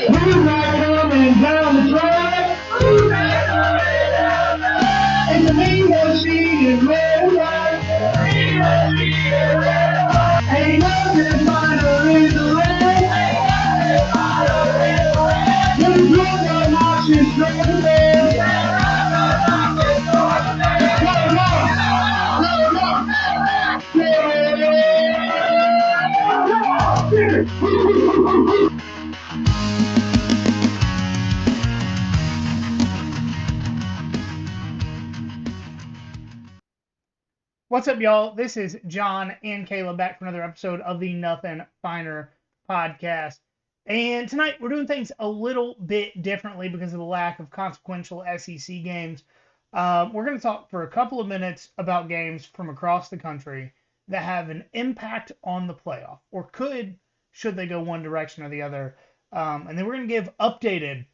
Who's not coming down the track? Who's not coming down the track? It's a mean machine in red and white. Mean machine in red and white. Ain't nothing finer in the red. Ain't nothing finer in the red. There's no more marching through the band. There's no more marching through the band. Go, go, go, go. What's up, y'all? This is John and Kaleb back for another episode of the Nothing Finer podcast. And tonight we're doing things a little bit differently because of the lack of consequential SEC games. We're going to talk for a couple of minutes about games from across the country that have an impact on the playoff, or could, should they go one direction or the other. And then we're going to give updated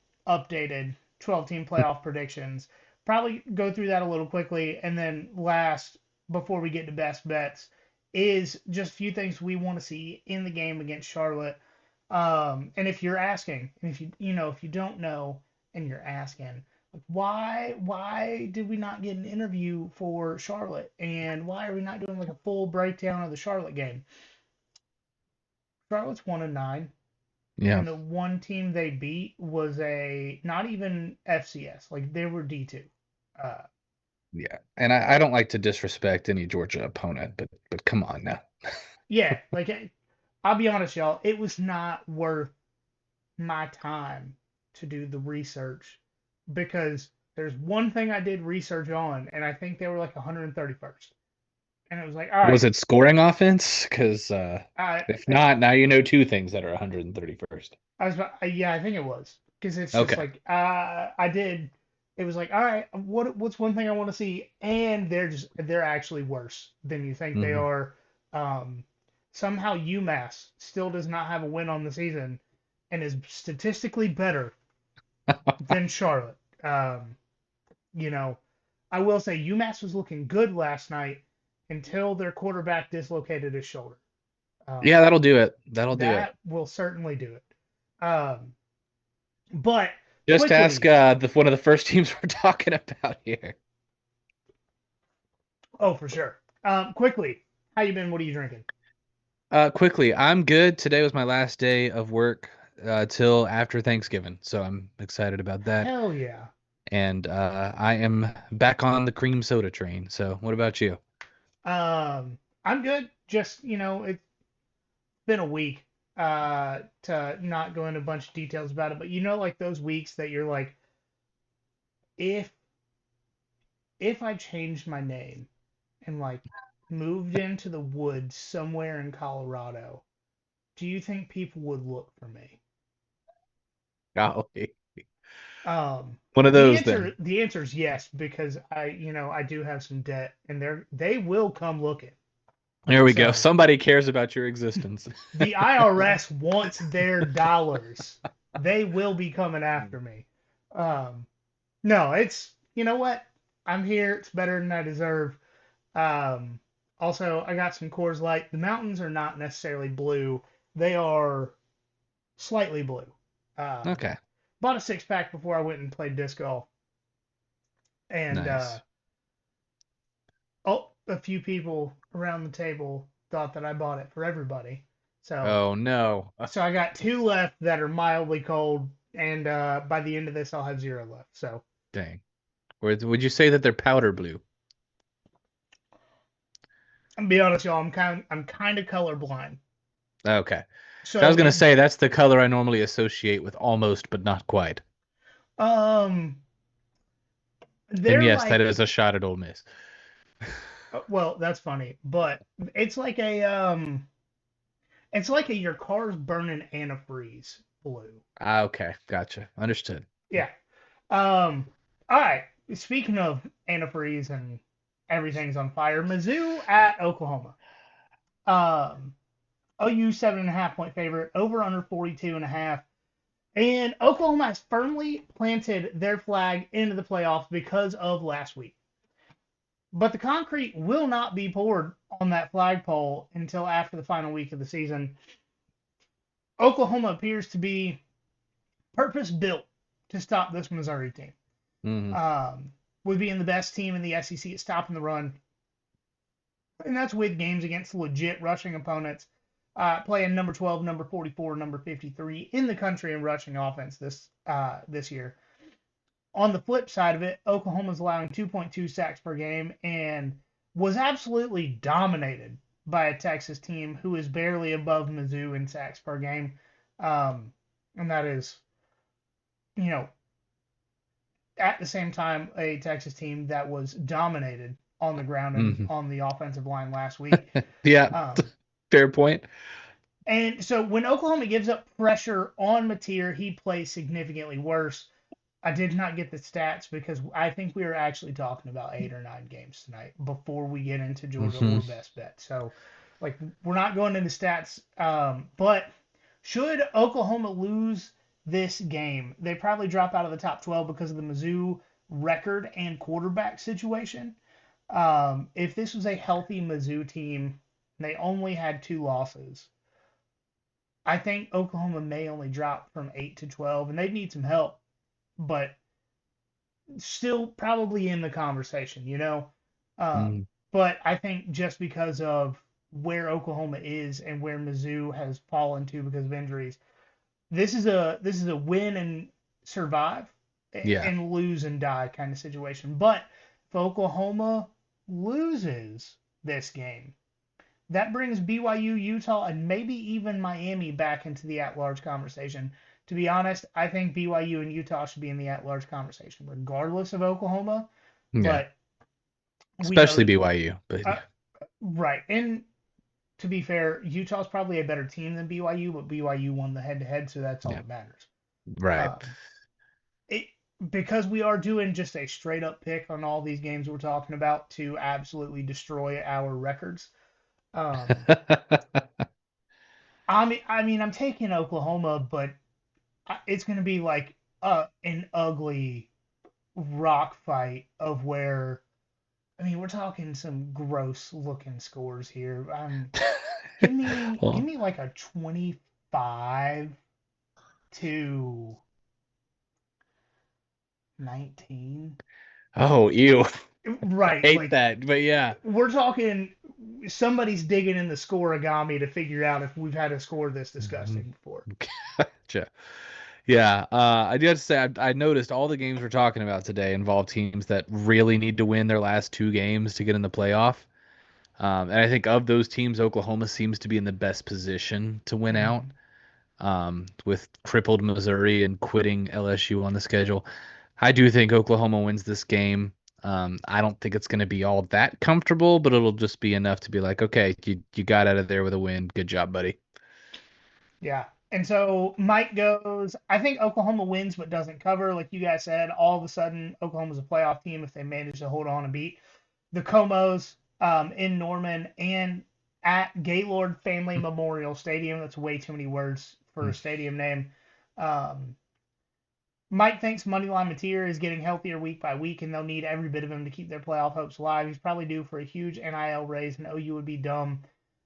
12-team playoff predictions. Probably go through that a little quickly, and then last, before we get to best bets, is just a few things we want to see in the game against Charlotte. And if you're asking, and if you don't know, and you're asking, like, why did we not get an interview for Charlotte, and why are we not doing like a full breakdown of the Charlotte game? Charlotte's 1-9, Yeah. and the one team they beat was a not even FCS, like they were D2. Yeah. And I don't like to disrespect any Georgia opponent, but come on now. Yeah, like I'll be honest, y'all, it was not worth my time to do the research, because there's one thing I did research on, and I think they were like 131st. And it was like, all right, Was it scoring offense? Because I if not, now you know two things that are 131st. I was yeah, I think it was, because it's just Okay. like I did. It was like, all right, what's one thing I want to see, and they're actually worse than you think they Hmm. are. Somehow UMass still does not have a win on the season, and is statistically better than Charlotte. You know, I will say UMass was looking good last night until their quarterback dislocated his shoulder. Yeah, that'll do it. That'll do it. That will certainly do it. But Just ask quickly, one of the first teams we're talking about here. oh, for sure. Quickly, how you been? What are you drinking? Quickly, I'm good. Today was my last day of work till after Thanksgiving, so I'm excited about that. Hell yeah. And I am back on the cream soda train. So, what about you? I'm good. Just, it's been a week. To not go into a bunch of details about it, but like those weeks that you're like, if I changed my name and like moved into the woods somewhere in Colorado, do you think people would look for me? Golly. Um, One of the those answer then. the answer is yes, because I do have some debt, and they will come looking. There we go. So Somebody cares about your existence. the IRS wants their dollars. They will be coming after me. Um, no, it's, you know what? I'm here. It's better than I deserve. Also, I got some Coors Light. The mountains are not necessarily blue. They are slightly blue. Um, Okay. Bought a six pack before I went and played disc golf, and Nice. a few people around the table thought that I bought it for everybody. So Oh no. so I got two left that are mildly cold, and by the end of this, I'll have zero left. So Dang. Would you say that they're powder blue? I'm be honest, y'all. I'm kind of colorblind. Okay. I was So gonna say that's the color I normally associate with almost, but not quite. um, And they're yes, that like, is a shot at Ole Miss. well, that's funny, but it's like a your car's burning antifreeze blue. Okay, gotcha. Understood. Yeah. All right. Speaking of antifreeze and everything's on fire, Mizzou at Oklahoma. Um, OU 7.5 point favorite, over under 42.5. And Oklahoma has firmly planted their flag into the playoffs because of last week. But the concrete will not be poured on that flagpole until after the final week of the season. Oklahoma appears to be purpose built to stop this Missouri team. Mhm. With being the best team in the SEC at stopping the run, and that's with games against legit rushing opponents, playing number 12, number 44, number 53 in the country in rushing offense this year. On the flip side of it, Oklahoma's allowing 2.2 sacks per game and was absolutely dominated by a Texas team who is barely above Mizzou in sacks per game. And that is, you know, at the same time, a Texas team that was dominated on the ground and Mhm. on the offensive line last week. Yeah, Um, fair point. and so when Oklahoma gives up pressure on Mateer, he plays significantly worse. I did not get the stats because I think we were actually talking about 8 or 9 games tonight before we get into Georgia Mhm. or best bet. So, like, we're not going into stats. But should Oklahoma lose this game, they probably drop out of the top 12 because of the Mizzou record and quarterback situation. If this was a healthy Mizzou team, they only had 2 losses. I think Oklahoma may only drop from 8 to 12, and they'd need some help, but still probably in the conversation, you know. Mhm. But I think just because of where Oklahoma is and where Mizzou has fallen to because of injuries, this is a win and survive Yeah. and lose and die kind of situation. But if Oklahoma loses this game, that brings BYU, Utah, and maybe even Miami back into the at-large conversation. To be honest, I think BYU and Utah should be in the at-large conversation, regardless of Oklahoma. Yeah. But we know Especially that, BYU, but uh, right. And to be fair, Utah's probably a better team than BYU, but BYU won the head-to-head, so that's all yeah, that matters. right. Um, it because we are doing just a straight-up pick on all these games we're talking about to absolutely destroy our records. Um, I mean, I'm taking Oklahoma, but it's going to be like an ugly rock fight of where I mean we're talking some gross looking scores here. Give Well, me like a 25 to 19. oh, ew. Right, Hate like that. But yeah. we're talking somebody's digging in the scoreagami to figure out if we've had a score this Mhm. disgusting before. Gotcha. Yeah, I do have to say I noticed all the games we're talking about today involve teams that really need to win their last 2 games to get in the playoff. And I think of those teams, Oklahoma seems to be in the best position to win out. Mhm. With crippled Missouri and quitting LSU on the schedule. I do think Oklahoma wins this game. I don't think it's going to be all that comfortable, but it'll just be enough to be like, okay, you got out of there with a win. Good job, buddy. Yeah. And so Mike goes, I think Oklahoma wins but doesn't cover. Like you guys said, all of a sudden Oklahoma's a playoff team if they manage to hold on and beat the Comos in Norman and at Gaylord Family Memorial Stadium. That's way too many words for a stadium name. Um, Mike thinks Moneyline Mateer is getting healthier week by week, and they'll need every bit of him to keep their playoff hopes alive. He's probably due for a huge NIL raise, and OU would be dumb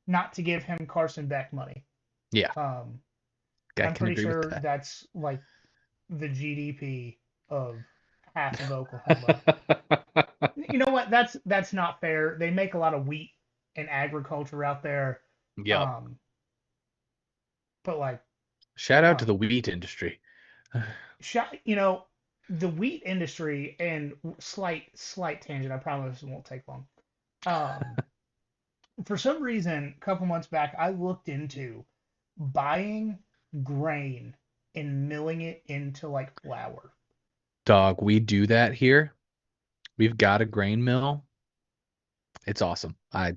not to give him Carson Beck money. Yeah, Um, I I'm can pretty agree with sure that. that's like the GDP of half of Oklahoma. You know what? That's not fair. They make a lot of wheat and agriculture out there. Yep. Um, but like, Shout out to um, the wheat industry. you know, the wheat industry and slight tangent. I promise it won't take long. Um, for some reason, a couple months back, I looked into buying grain and milling it into like flour. Dog, we do that here. We've got a grain mill. It's awesome. I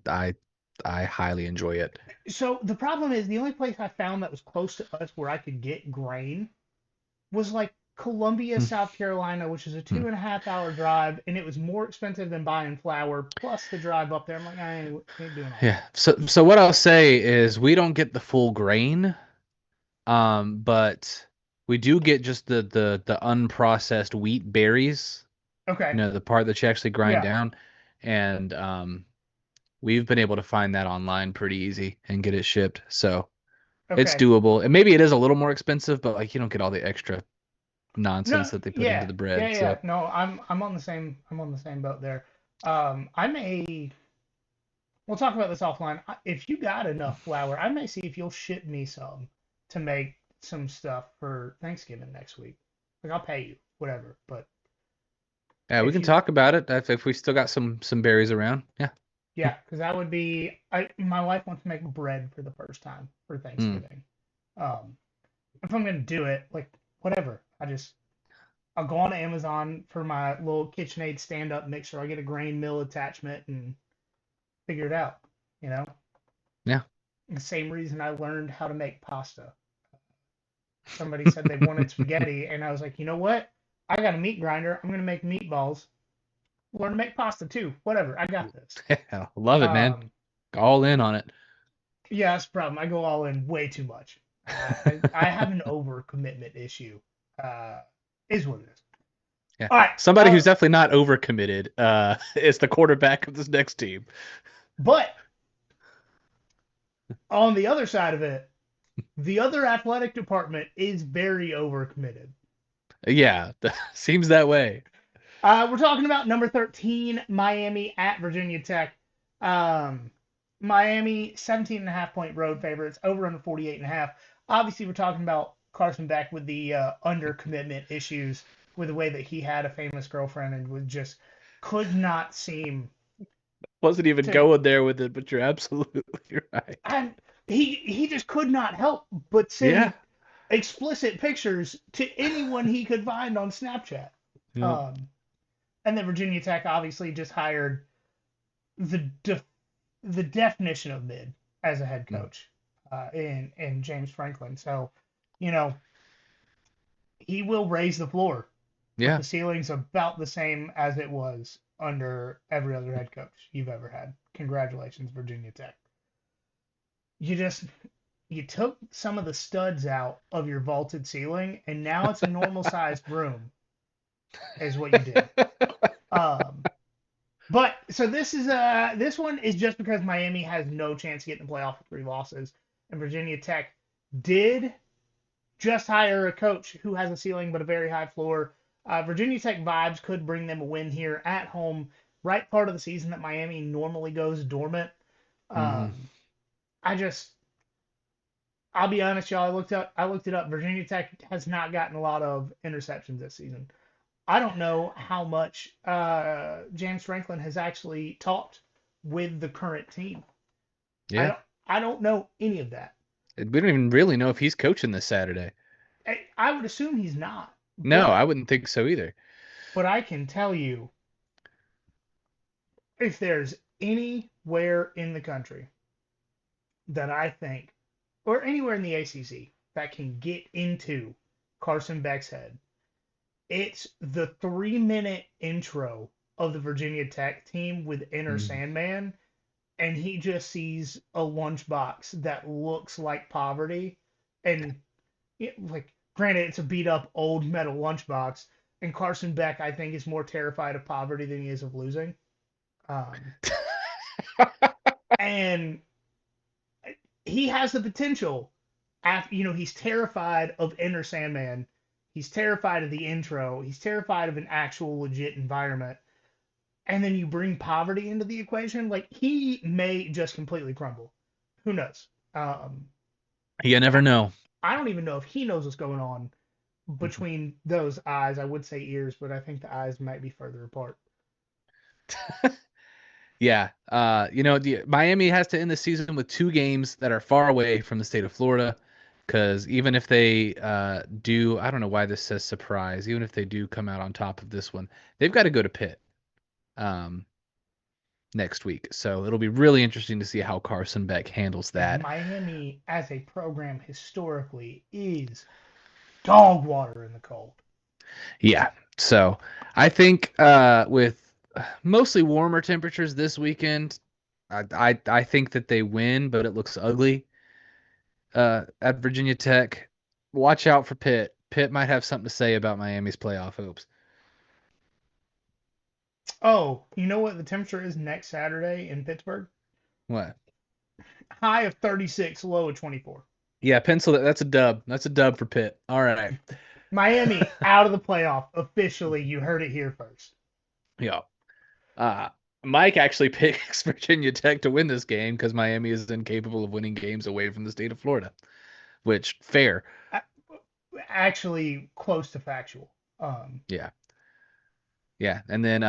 highly enjoy it. So the problem is the only place I found that was close to us where I could get grain was like Columbia, South Carolina, which is a Hmm. 2.5 hour drive, and it was more expensive than buying flour plus the drive up there. I'm like, I ain't doing all Yeah. that. So what I'll say is we don't get the full grain, but we do get just the unprocessed wheat berries, Okay. the part that you actually grind Yeah. down. And we've been able to find that online pretty easy and get it shipped. So it's Okay. doable. And maybe it is a little more expensive, but like you don't get all the extra. nonsense that they put into the bread. So No, I'm on the same boat there. I may we'll talk about this offline. If you got enough flour, I may see if you'll ship me some to make some stuff for Thanksgiving next week. Like I'll pay you, whatever. But yeah, we if can you talk about it if we still got some berries around. Yeah. Yeah, because that would be. My wife wants to make bread for the first time for Mm. Thanksgiving. If I'm gonna do it, like whatever, I'll go on Amazon for my little KitchenAid stand-up mixer. I'll get a grain mill attachment and figure it out. You know, Yeah. the same reason I learned how to make pasta. Somebody said they wanted spaghetti, and I was like, you know what? I got a meat grinder. I'm gonna make meatballs. Learn to make pasta too. Whatever, I got this. Yeah, love it, man. Um, All in on it. Yeah, that's the problem. I go all in way too much. I have an overcommitment issue. Is what it is. Yeah. All right. Somebody who's definitely not overcommitted is the quarterback of this next team. But on the other side of it, the other athletic department is very overcommitted. Yeah, seems that way. We're talking about number 13, Miami at Virginia Tech. Miami, 17.5-point road favorites, over under 48.5. Obviously, we're talking about Carson Beck with the undercommitment issues with the way that he had a famous girlfriend and could not seem Wasn't even to. going there with it, but you're absolutely right. And he just could not help but send explicit pictures to anyone he could find on Snapchat. Yeah. And then Virginia Tech obviously just hired the the definition of mid as a head coach in James Franklin. So, you know, he will raise the floor. Yeah. The ceiling's about the same as it was under every other head coach you've ever had. Congratulations, Virginia Tech. You took some of the studs out of your vaulted ceiling, and now it's a normal sized room, is what you did. But so this one is just because Miami has no chance to get in the playoff with 3 losses, and Virginia Tech did just hire a coach who has a ceiling but a very high floor. Virginia Tech vibes could bring them a win here at home, right part of the season that Miami normally goes dormant. I'll be honest, y'all. I looked it up. Virginia Tech has not gotten a lot of interceptions this season. I don't know how much James Franklin has actually talked with the current team. Yeah. I don't know any of that. We don't even really know if he's coaching this Saturday. I would assume he's not. No, I wouldn't think so either. But I can tell you, if there's anywhere in the country that I think, or anywhere in the ACC, that can get into Carson Beck's head, it's the 3-minute intro of the Virginia Tech team with Enter Sandman, and he just sees a lunchbox that looks like poverty, and granted, it's a beat up old metal lunchbox, and Carson Beck, I think, is more terrified of poverty than he is of losing. And he has the potential. He's terrified of Enter Sandman. He's terrified of the intro. He's terrified of an actual legit environment. And then you bring poverty into the equation. Like, he may just completely crumble. Who knows? You never know. I don't even know if he knows what's going on between those eyes. I would say ears, but I think the eyes might be further apart. Yeah. Miami has to end the season with 2 games that are far away from the state of Florida. Because even if they do, I don't know why this says surprise, even if they do come out on top of this one, they've got to go to Pitt next week. So it'll be really interesting to see how Carson Beck handles that. Miami, as a program, historically is dog water in the cold. Yeah. So I think with mostly warmer temperatures this weekend, I think that they win, but it looks ugly. At Virginia Tech, watch out for Pitt. Pitt might have something to say about Miami's playoff hopes. Oh, you know what the temperature is next Saturday in Pittsburgh? What? High of 36, low of 24. Yeah, pencil that. That's a dub. That's a dub for Pitt. All right. Miami out of the playoff officially. You heard it here first. Yeah. Uh, Mike actually picks Virginia Tech to win this game because Miami is incapable of winning games away from the state of Florida, which fair. Actually, close to factual. Yeah. Yeah, and then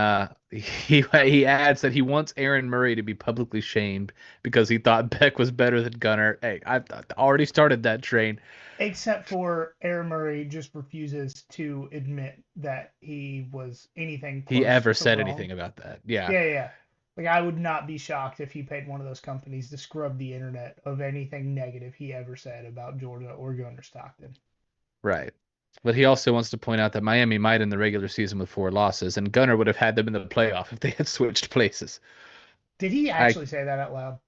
he adds that he wants Aaron Murray to be publicly shamed because he thought Beck was better than Gunnar. Hey, I've already started that train. Except for Aaron Murray just refuses to admit that he was anything He close ever to said wrong. anything about that? Yeah, Yeah. Like I would not be shocked if he paid one of those companies to scrub the internet of anything negative he ever said about Georgia or Gunnar Stockton. right. But he also wants to point out that Miami might end the regular season with 4 losses, and Gunnar would have had them in the playoff if they had switched places. Did he I actually say that out loud?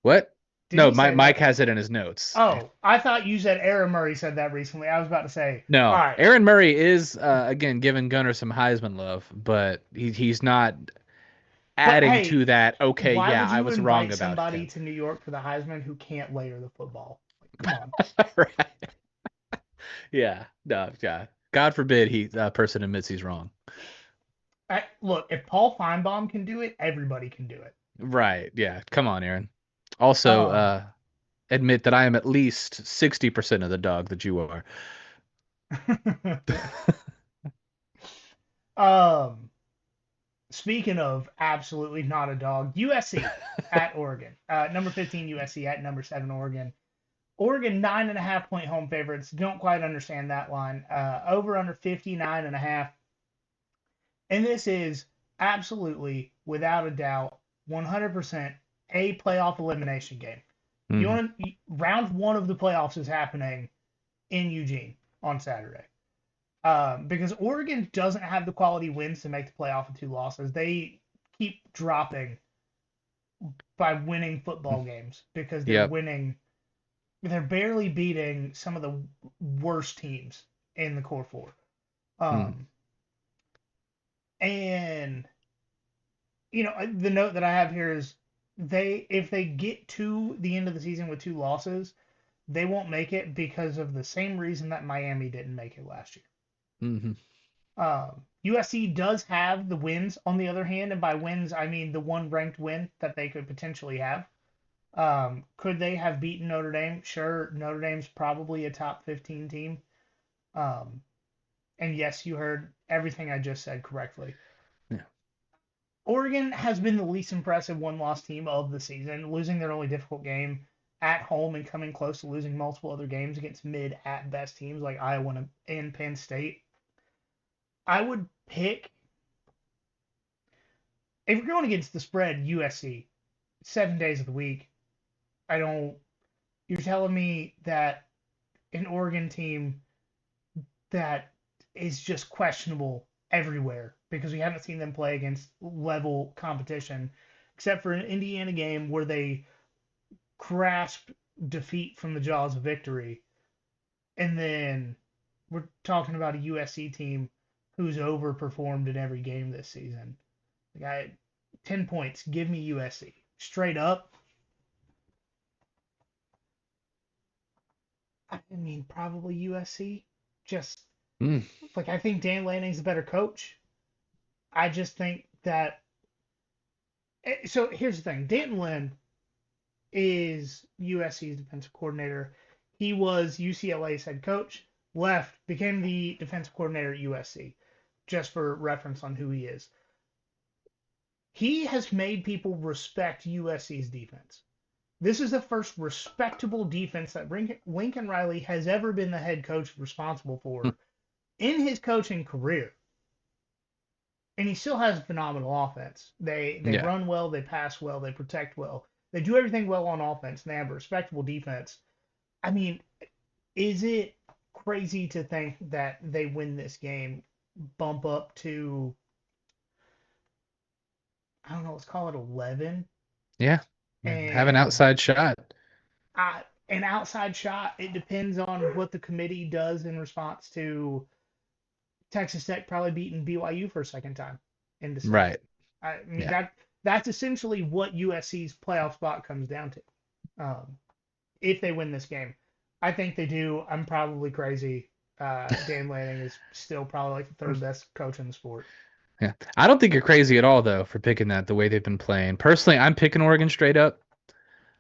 what? Did No, he say Mike that? has it in his notes. Oh, I thought you said Aaron Murray said that recently. I was about to say, all No, right, Aaron Murray is again giving Gunnar some Heisman love, but he's not but adding hey, to that. Okay, why yeah, would I you was wrong invite about somebody him. to New York for the Heisman who can't layer the football? Like, come on. Right. Yeah. No. Yeah. God forbid he person admits he's wrong. Look, if Paul Feinbaum can do it, everybody can do it. Right. Yeah. Come on, Aaron. Also, Um, admit that I am at least 60% of the dog that you are. um, speaking of absolutely not a dog, USC at Oregon. Number 15 USC at number 7 Oregon. Oregon 9.5 point home favorites. Don't quite understand that line. Over under 59.5. And this is absolutely, without a doubt, 100% a playoff elimination game. You Mhm. want round one of the playoffs is happening in Eugene on Saturday. Because Oregon doesn't have the quality wins to make the playoff with 2 losses. They keep dropping by winning football games because Yep. they're barely beating some of the worst teams in the core four. Mhm. And the note that I have here is if they get to the end of the season with 2 losses, they won't make it because of the same reason that Miami didn't make it last year. Mhm. USC does have the wins, on the other hand, and by wins I mean the one ranked win that they could potentially have. Could they have beaten Notre Dame? Sure, Notre Dame's probably a top 15 team. Um, and yes, you heard everything I just said correctly. Yeah. Oregon has been the least impressive one-loss team of the season, losing their only difficult game at home and coming close to losing multiple other games against mid at best teams like Iowa and Penn State. I would pick, if you're going against the spread, USC 7 days of the week. You're telling me that an Oregon team that is just questionable everywhere because we haven't seen them play against level competition, except for an Indiana game where they grasped defeat from the jaws of victory. And then we're talking about a USC team who's overperformed in every game this season. Like 10 points. Give me USC. Straight up. I mean, probably USC. Just Mm. like I think Dan Lanning's a better coach. I just think that. So here's the thing: Dan Lynn is USC's defensive coordinator. He was UCLA's head coach. Left, became the defensive coordinator at USC. Just for reference on who he is, he has made people respect USC's defense. This is the first respectable defense that Lincoln Riley has ever been the head coach responsible for in his coaching career. And he still has a phenomenal offense. They Yeah. run well, they pass well, they protect well. They do everything well on offense, and they have a respectable defense. I mean, is it crazy to think that they win this game, bump up to, I don't know, let's call it 11, Yeah. Have an and outside shot. an outside shot? It depends on what the committee does in response to Texas Tech probably beating BYU for a second time in December. Right. I mean Yeah. that's essentially what USC's playoff spot comes down to. If they win this game, I think they do. I'm probably crazy. Dan Lanning is still probably like the third best coach in the sport. Yeah. I don't think you're crazy at all though for picking that the way they've been playing. Personally, I'm picking Oregon straight up.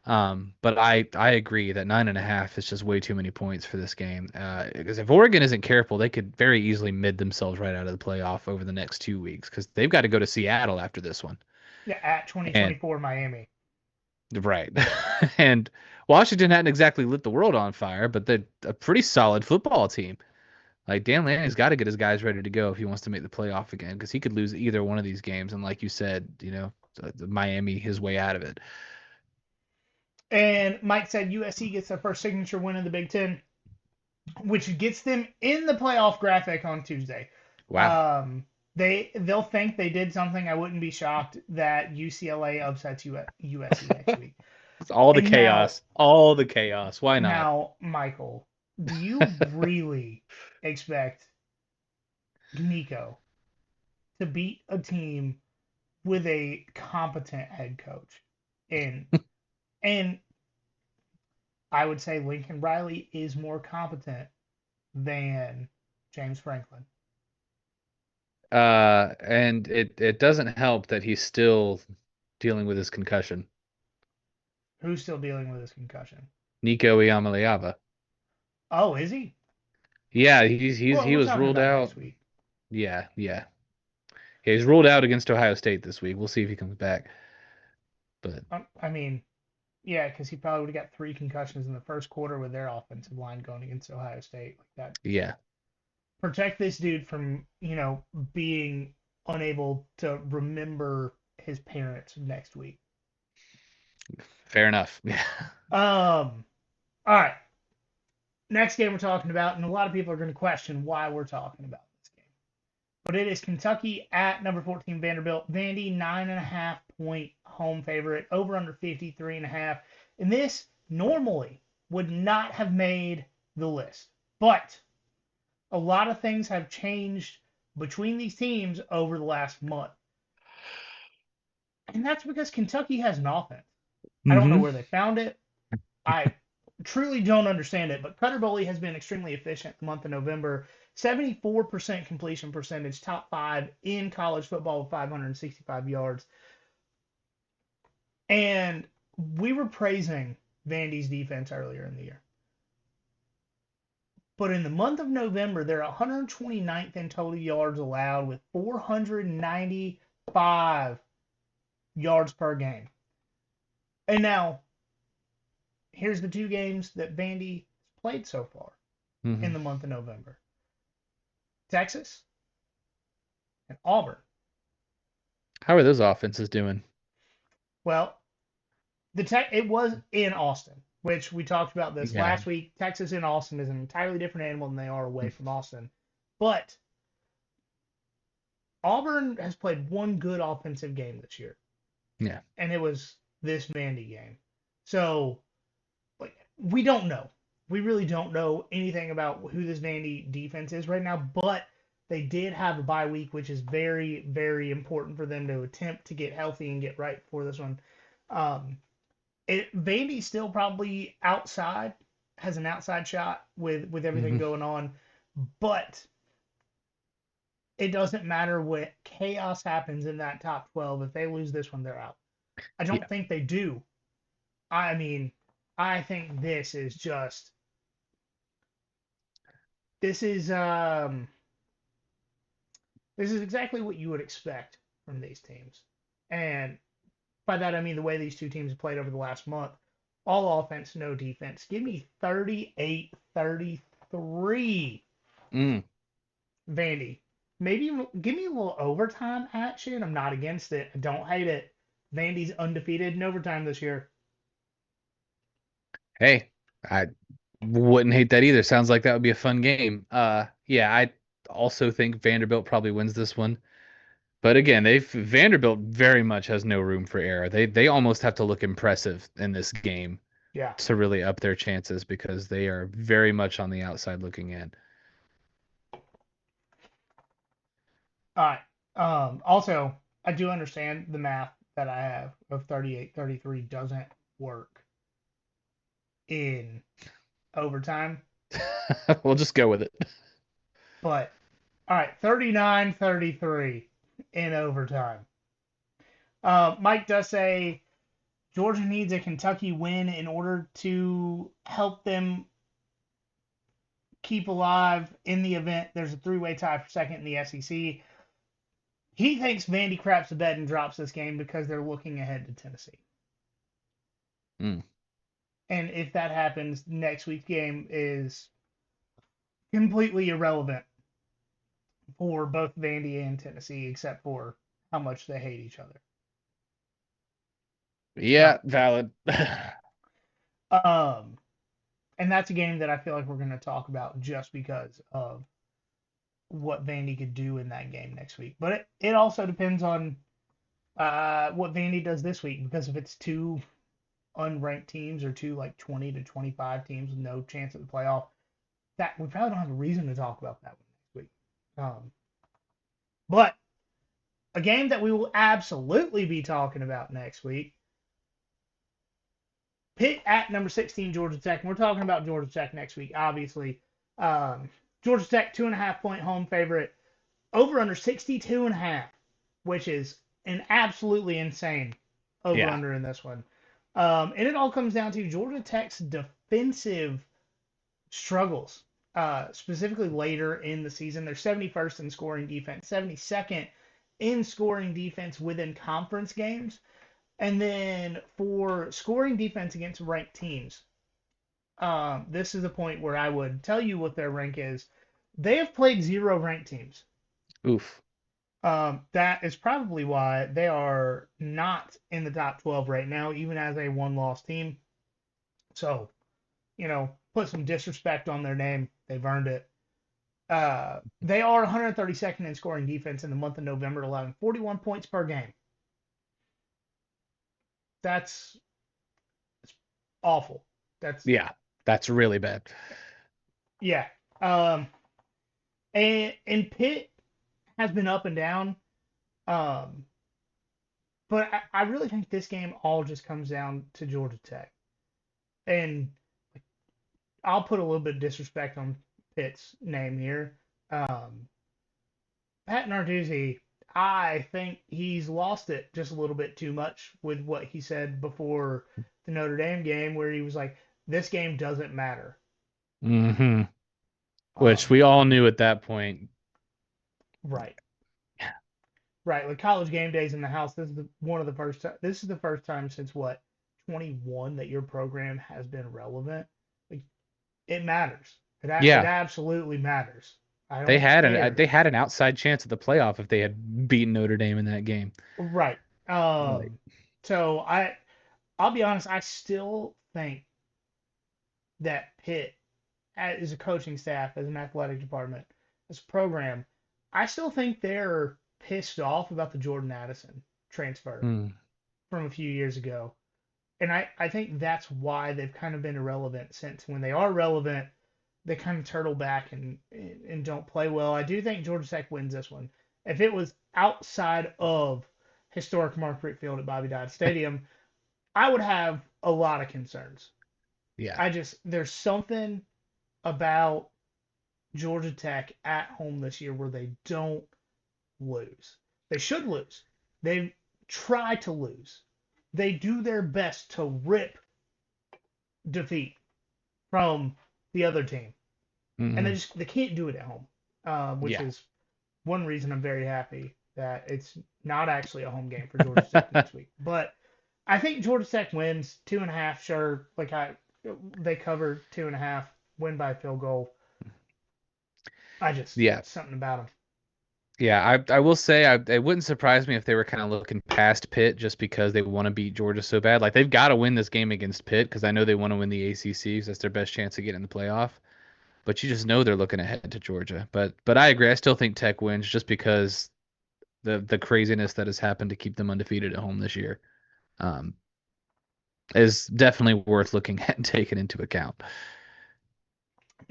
But I agree that 9.5 is just way too many points for this game. Because if Oregon isn't careful, they could very easily mid themselves right out of the playoff over the next 2 weeks because they've got to go to Seattle after this one. Yeah, at And 2024 Miami. right. And Washington hadn't exactly lit the world on fire, but they're a pretty solid football team. Like Dan Lanning's got to get his guys ready to go if he wants to make the playoff again, because he could lose either one of these games. And like you said, Miami his way out of it. And Mike said USC gets their first signature win in the Big Ten, which gets them in the playoff graphic on Tuesday. Wow. They'll think they did something. I wouldn't be shocked that UCLA upsets USC next week. It's all the And chaos. All the chaos. Why not? Now, Michael, do you really expect Nico to beat a team with a competent head coach? And I would say Lincoln Riley is more competent than James Franklin. And it doesn't help that he's still dealing with his concussion. Who's still dealing with his concussion? Nico Iamaleava. Oh, is he? Yeah, he was ruled out. Next week. Yeah. He's ruled out against Ohio State this week. We'll see if he comes back. But I mean, yeah, because he probably would have got 3 concussions in the first quarter with their offensive line going against Ohio State like that. Yeah. Protect this dude from, being unable to remember his parents next week. Fair enough. Yeah. All right. Next game we're talking about, and a lot of people are going to question why we're talking about this game. But it is Kentucky at number 14 Vanderbilt. Vandy 9.5 point home favorite, over under 53.5. And this normally would not have made the list. But a lot of things have changed between these teams over the last month. And that's because Kentucky has an offense. I don't know where they found it. I truly don't understand it, but Cutter Boley has been extremely efficient the month of November. 74% completion percentage, top 5 in college football with 565 yards. And we were praising Vandy's defense earlier in the year. But in the month of November, they're 129th in total yards allowed with 495 yards per game. And now, here's the 2 games that Vandy played so far in the month of November. Texas and Auburn. How are those offenses doing? Well, it was in Austin, which we talked about this last week. Texas in Austin is an entirely different animal than they are away from Austin. But Auburn has played one good offensive game this year. Yeah. And it was this Vandy game. So, we don't know. We really don't know anything about who this Vandy defense is right now, but they did have a bye week, which is very, very important for them to attempt to get healthy and get right for this one. Vandy still probably has an outside shot with everything going on, but it doesn't matter what chaos happens in that top 12. If they lose this one, they're out. I don't think they do. I mean, I think this is exactly what you would expect from these teams. And by that, I mean the way these 2 teams have played over the last month. All offense, no defense. Give me 38-33. Vandy. Maybe give me a little overtime action. I'm not against it. I don't hate it. Vandy's undefeated in overtime this year. Hey, I wouldn't hate that either. Sounds like that would be a fun game. Yeah, I also think Vanderbilt probably wins this one. But again, Vanderbilt very much has no room for error. They almost have to look impressive in this game to really up their chances because they are very much on the outside looking in. All right. Also, I do understand the math that I have of 38-33 doesn't work in overtime. We'll just go with it. But, all right, 39-33 in overtime. Mike does say Georgia needs a Kentucky win in order to help them keep alive in the event there's a three-way tie for second in the SEC. He thinks Vandy craps the bed and drops this game because they're looking ahead to Tennessee. Mm. And if that happens, next week's game is completely irrelevant for both Vandy and Tennessee, except for how much they hate each other. Yeah, valid. And that's a game that I feel like we're going to talk about just because of what Vandy could do in that game next week. But it also depends on what Vandy does this week, because if it's two unranked teams or two like 20 to 25 teams with no chance at the playoff, that we probably don't have a reason to talk about that one next week. But a game that we will absolutely be talking about next week, Pitt at number 16 Georgia Tech. And we're talking about Georgia Tech next week, obviously. Georgia Tech 2.5-point home favorite, over under 62.5, which is an absolutely insane over under in this one. And it all comes down to Georgia Tech's defensive struggles, specifically later in the season. They're 71st in scoring defense, 72nd in scoring defense within conference games. And then for scoring defense against ranked teams, this is the point where I would tell you what their rank is. They have played 0 ranked teams. Oof. That is probably why they are not in the top 12 right now, even as a one-loss team. So, put some disrespect on their name. They've earned it. They are 132nd in scoring defense in the month of November, allowing 41 points per game. That's awful. That's really bad. Yeah. And Pitt has been up and down. But I really think this game all just comes down to Georgia Tech. And I'll put a little bit of disrespect on Pitt's name here. Pat Narduzzi, I think he's lost it just a little bit too much with what he said before the Notre Dame game, where he was like, this game doesn't matter. Mm-hmm. Which we all knew at that point. Right. Right. Like college game days in the house. This is the first time since 21 that your program has been relevant. Like, it matters. It absolutely matters. They had an outside chance at the playoff if they had beaten Notre Dame in that game. Right. So I'll be honest, I still think that Pitt, as a coaching staff, as an athletic department, as a program, I still think they're pissed off about the Jordan Addison transfer from a few years ago. And I think that's why they've kind of been irrelevant since. When they are relevant, they kind of turtle back and don't play well. I do think Georgia Tech wins this one. If it was outside of historic Mark Richt Field at Bobby Dodd Stadium, I would have a lot of concerns. Yeah. There's something about Georgia Tech at home this year where they don't lose. They should lose. They try to lose. They do their best to rip defeat from the other team. Mm-hmm. And they can't do it at home, which is one reason I'm very happy that it's not actually a home game for Georgia Tech next week. But I think Georgia Tech wins 2.5, sure. They cover 2.5, win by field goal. Something about them. Yeah, I will say it wouldn't surprise me if they were kind of looking past Pitt just because they want to beat Georgia so bad. Like, they've got to win this game against Pitt because I know they want to win the ACC because that's their best chance of getting in the playoff. But you just know they're looking ahead to Georgia. But I agree. I still think Tech wins just because the craziness that has happened to keep them undefeated at home this year is definitely worth looking at and taking into account.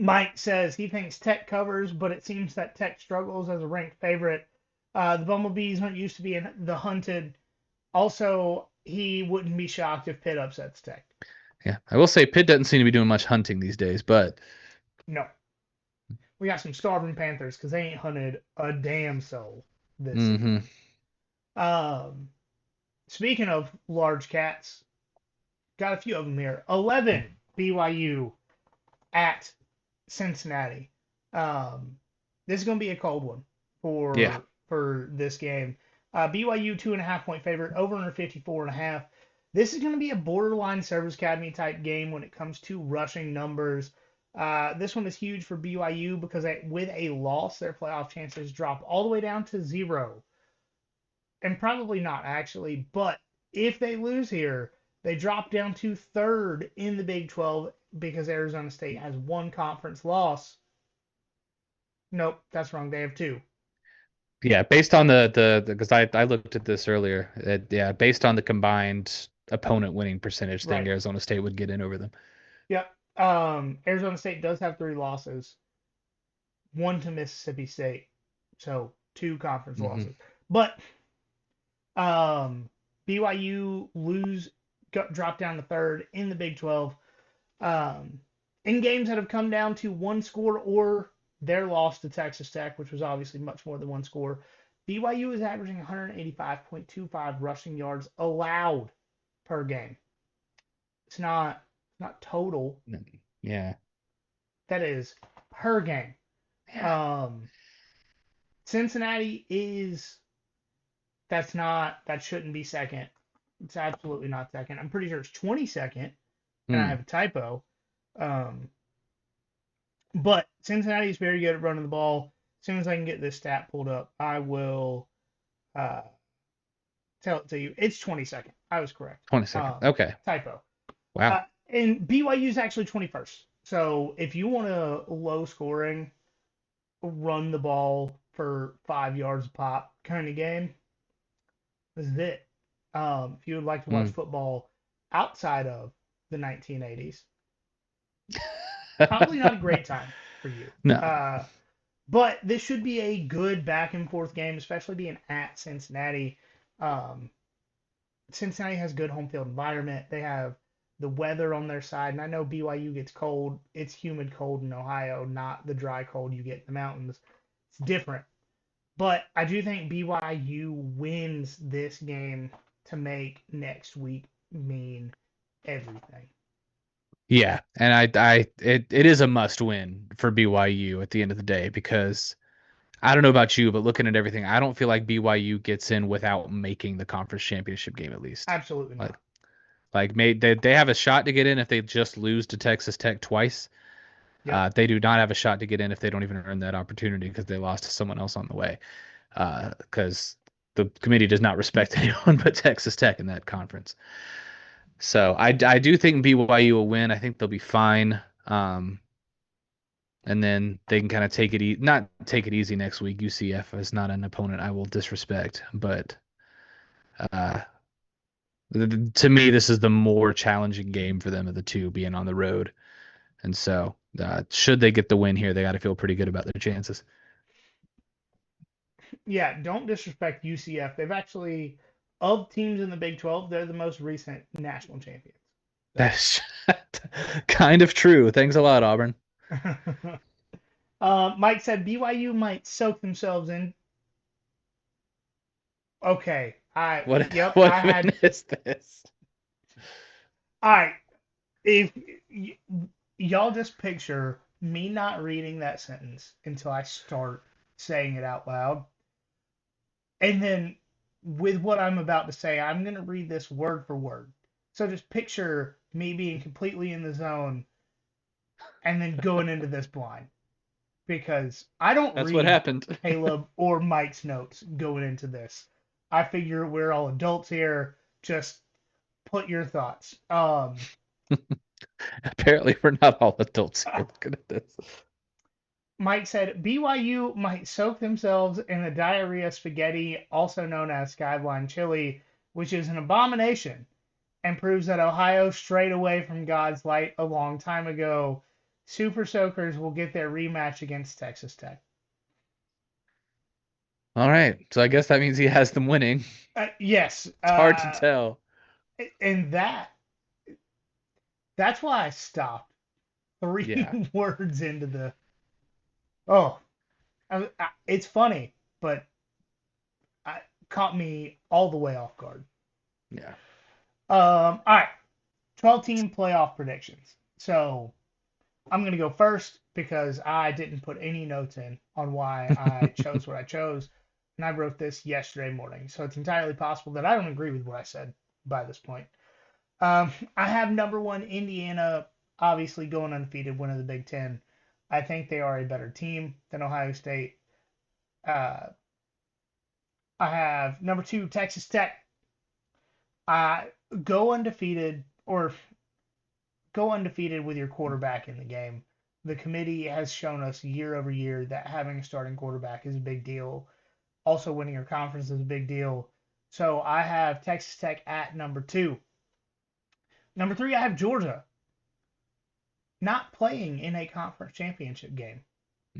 Mike says he thinks Tech covers, but it seems that Tech struggles as a ranked favorite. The Bumblebees aren't used to being the hunted. Also, he wouldn't be shocked if Pitt upsets Tech. Yeah, I will say Pitt doesn't seem to be doing much hunting these days, but... No. we got some starving Panthers because they ain't hunted a damn soul this Mm-hmm. season. Speaking of large cats, got a few of them here. 11 BYU at Cincinnati. This is going to be a cold one Yeah. for this game. BYU 2.5 point favorite, over under 54.5. This is going to be a borderline service academy type game when it comes to rushing numbers. This one is huge for BYU because with a loss, their playoff chances drop all the way down to 0. And probably not actually, but if they lose here, they drop down to 3rd in the Big 12 because Arizona State has one conference loss. Nope, that's wrong. They have 2. Yeah, based on the because I looked at this earlier. Yeah, based on the combined opponent winning percentage thing, Right. Arizona State would get in over them. Yep. Arizona State does have 3 losses, 1 to Mississippi State, so 2 conference Mm-hmm. losses. But BYU drop down to 3rd in the Big 12. In games that have come down to 1 score or their loss to Texas Tech, which was obviously much more than 1 score, BYU is averaging 185.25 rushing yards allowed per game. It's not total. Yeah. That is per game. Yeah. Cincinnati that shouldn't be second. It's absolutely not second. I'm pretty sure it's 22nd, and I have a typo. But Cincinnati is very good at running the ball. As soon as I can get this stat pulled up, I will tell it to you. It's 22nd. I was correct. 22nd. Okay. Typo. Wow. And BYU is actually 21st. So if you want a low scoring, run the ball for 5 yards a pop kind of game, this is it. If you would like to watch football outside of the 1980s, probably not a great time for you. No. But this should be a good back and forth game, especially being at Cincinnati. Cincinnati has good home field environment. They have the weather on their side, and I know BYU gets cold. It's humid cold in Ohio, not the dry cold you get in the mountains. It's different. But I do think BYU wins this game to make next week mean everything. Yeah, and it is a must win for BYU at the end of the day because I don't know about you, but looking at everything, I don't feel like BYU gets in without making the conference championship game at least. Absolutely not. They have a shot to get in if they just lose to Texas Tech twice. Yep. They do not have a shot to get in if they don't even earn that opportunity because they lost to someone else on the way. Because the committee does not respect anyone but Texas Tech in that conference. So I do think BYU will win. I think they'll be fine. And then they can kind of not take it easy next week. UCF is not an opponent I will disrespect, but to me, this is the more challenging game for them of the two, being on the road. And so, should they get the win here, they got to feel pretty good about their chances. Yeah, don't disrespect UCF. They've actually, of teams in the Big 12, they're the most recent national champions. That's kind of true. Thanks a lot, Auburn. Mike said BYU might soak themselves in. Okay. What I win is this? All right. If y'all just picture me not reading that sentence until I start saying it out loud. And then with what I'm about to say, I'm going to read this word for word. So just picture me being completely in the zone and then going into this blind. Because I don't That's read what happened. Kaleb or Mike's notes going into this. I figure we're all adults here. Just put your thoughts. Apparently, we're not all adults here. Looking at this. Mike said BYU might soak themselves in the diarrhea spaghetti, also known as skyline chili, which is an abomination and proves that Ohio strayed away from God's light a long time ago. Super Soakers will get their rematch against Texas Tech. All right, so I guess that means he has them winning. Yes. It's hard to tell. And that's why I stopped 3 words into the. Oh, it's funny, but caught me all the way off guard. Yeah. All right, 12-team playoff predictions. So I'm going to go first because I didn't put any notes in on why I chose what I chose. And I wrote this yesterday morning. So it's entirely possible that I don't agree with what I said by this point. I have number one Indiana, obviously going undefeated, winning the Big Ten. I think they are a better team than Ohio State. Uh, I have number two Texas Tech. Go undefeated or go undefeated with your quarterback in the game. The committee has shown us year over year that having a starting quarterback is a big deal. Also, winning your conference is a big deal. So I have Texas Tech at number two. Number three, I have Georgia not playing in a conference championship game.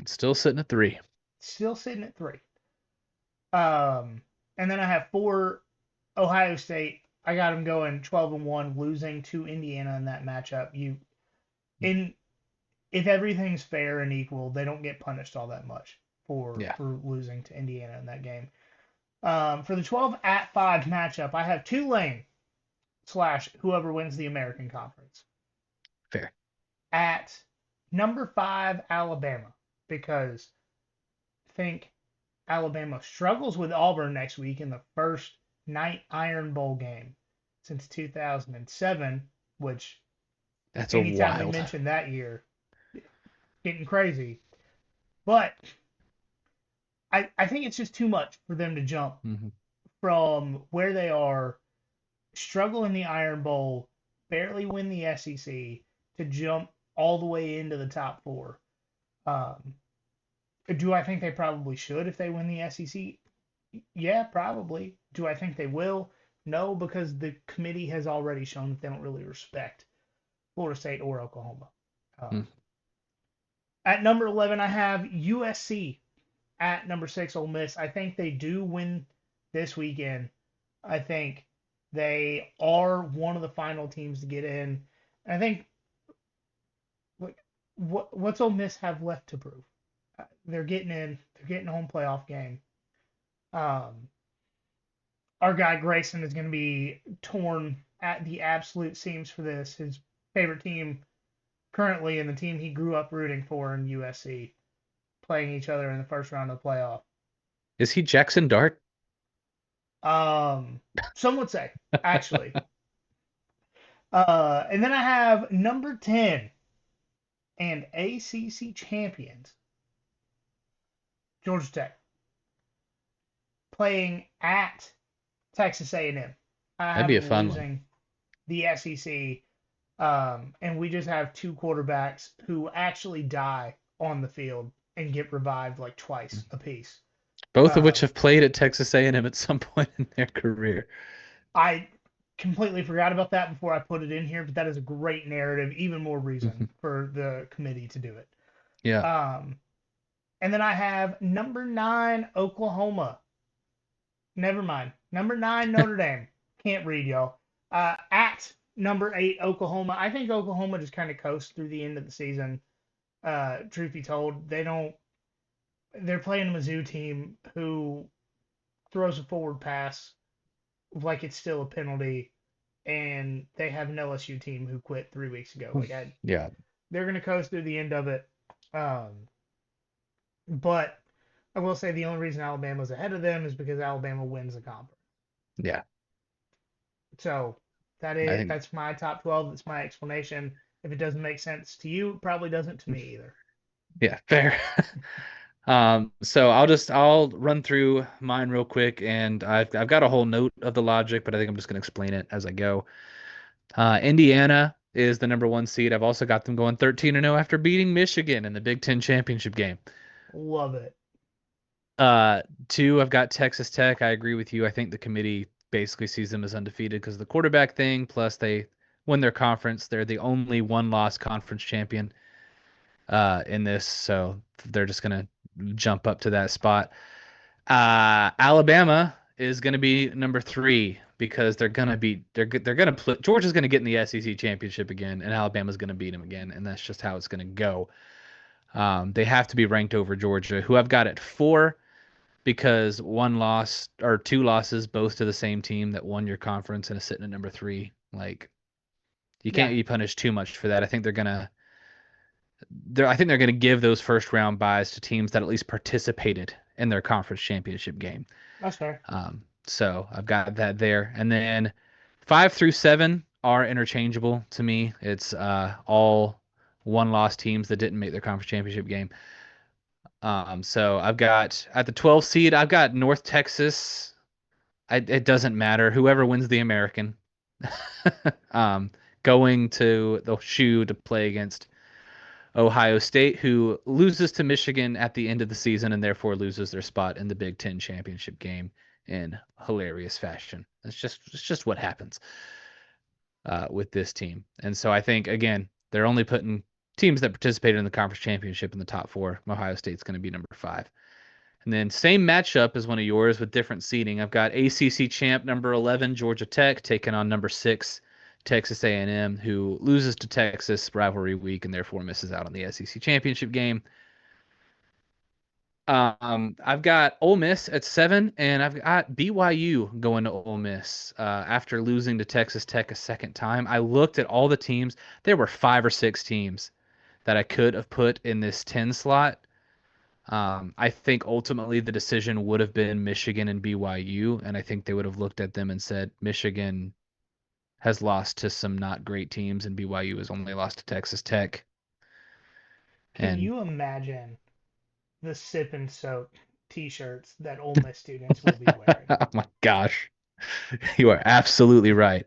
Still sitting at 3. Still sitting at three. And then I have four, Ohio State. I got them going 12-1, losing to Indiana in that matchup. If everything's fair and equal, they don't get punished all that much for losing to Indiana in that game. For the 12-5 matchup, I have Tulane / whoever wins the American Conference. Fair. At number 5, Alabama, because I think Alabama struggles with Auburn next week in the first night Iron Bowl game since 2007, which that's anytime wild. we mention that year, getting crazy. But I think it's just too much for them to jump from where they are, struggle in the Iron Bowl, barely win the SEC, to jump all the way into the top 4. Do I think they probably should if they win the SEC? Yeah, probably. Do I think they will? No, because the committee has already shown that they don't really respect Florida State or Oklahoma. At number 11, I have USC. At number 6, Ole Miss. I think they do win this weekend. I think they are one of the final teams to get in. I think what's Ole Miss have left to prove? They're getting in. They're getting a home playoff game. Our guy Grayson is going to be torn at the absolute seams for this. His favorite team currently and the team he grew up rooting for in USC playing each other in the first round of the playoff. Is he Jackson Dart? Some would say, actually. And then I have number 10 and ACC champions, Georgia Tech, playing at Texas A&M. That'd be a fun one. The SEC, and we just have two quarterbacks who actually die on the field and get revived like twice apiece. Both of which have played at Texas A&M at some point in their career. I completely forgot about that before I put it in here, but that is a great narrative, even more reason for the committee to do it. Yeah. And then I have number 9, Oklahoma. Never mind. Number 9, Notre Dame. Can't read, y'all. At number 8, Oklahoma. I think Oklahoma just kind of coasts through the end of the season. Truth be told, they're playing a Mizzou team who throws a forward pass like it's still a penalty, and they have an LSU team who quit 3 weeks ago. Yeah. They're going to coast through the end of it. But I will say the only reason Alabama's ahead of them is because Alabama wins the conference. Yeah. So that's my top 12. That's my explanation. If it doesn't make sense to you, it probably doesn't to me either. Yeah, fair. So I'll run through mine real quick, and I've got a whole note of the logic, but I think I'm just going to explain it as I go. Indiana is the number 1 seed. I've also got them going 13-0 after beating Michigan in the Big Ten championship game. Love it. 2, I've got Texas Tech. I agree with you. I think the committee basically sees them as undefeated because of the quarterback thing, plus they win their conference. They're the only 1-loss conference champion in this, so they're just going to jump up to that spot. Alabama is going to be number 3 because they're going to play. Georgia's going to get in the SEC championship again, and Alabama's going to beat them again, and that's just how it's going to go. They have to be ranked over Georgia, who I've got at 4 because one loss or 2 losses, both to the same team that won your conference and is sitting at number 3. Like you can't Yeah, be punished too much for that. I think they're gonna give those first round buys to teams that at least participated in their conference championship game. that's fair. So I've got that there, and then 5 through 7 are interchangeable to me. It's all one loss teams that didn't make their conference championship game. So I've got at the 12 seed, I've got North Texas. It doesn't matter. Whoever wins the American, um, going to the shoe to play against Ohio State, who loses to Michigan at the end of the season and therefore loses their spot in the Big Ten championship game in hilarious fashion. It's just what happens with this team. And so I think again they're only putting teams that participated in the conference championship in the top 4. Ohio State's going to be number 5. And then same matchup as one of yours with different seeding. I've got ACC champ number 11 Georgia Tech taking on number 6 Texas A&M, who loses to Texas rivalry week and therefore misses out on the SEC championship game. I've got Ole Miss at 7, and I've got BYU going to Ole Miss after losing to Texas Tech a second time. I looked at all the teams. There were 5 or 6 teams that I could have put in this 10 slot. I think ultimately the decision would have been Michigan and BYU, and I think they would have looked at them and said Michigan has lost to some not great teams, and BYU has only lost to Texas Tech. Can And you imagine the sip and soak T-shirts that Ole Miss students will be wearing? oh my gosh, you are absolutely right.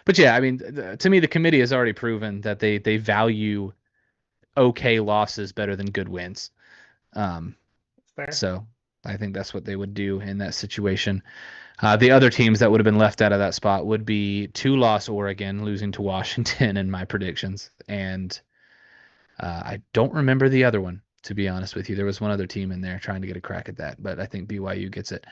But yeah, I mean, to me, the committee has already proven that they value okay losses better than good wins. Fair. So I think that's what they would do in that situation. The other teams that would have been left out of that spot would be 2-loss Oregon losing to Washington in my predictions, and I don't remember the other one, to be honest with you. There was one other team in there trying to get a crack at that, but I think BYU gets it.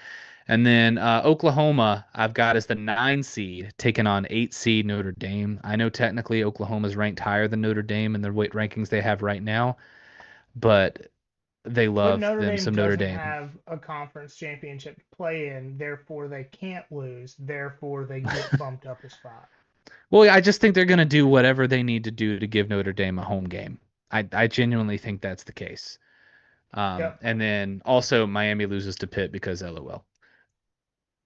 And then Oklahoma, I've got as the 9 seed taking on 8 seed Notre Dame. I know technically Oklahoma's ranked higher than Notre Dame in the weight rankings they have right now, but they But love Notre them Dame some Notre doesn't Dame. have a conference championship to play in, therefore they can't lose, therefore they get bumped up a spot. Well, I just think they're going to do whatever they need to do to give Notre Dame a home game. I genuinely think that's the case. Yep. And then also Miami loses to Pitt because LOL.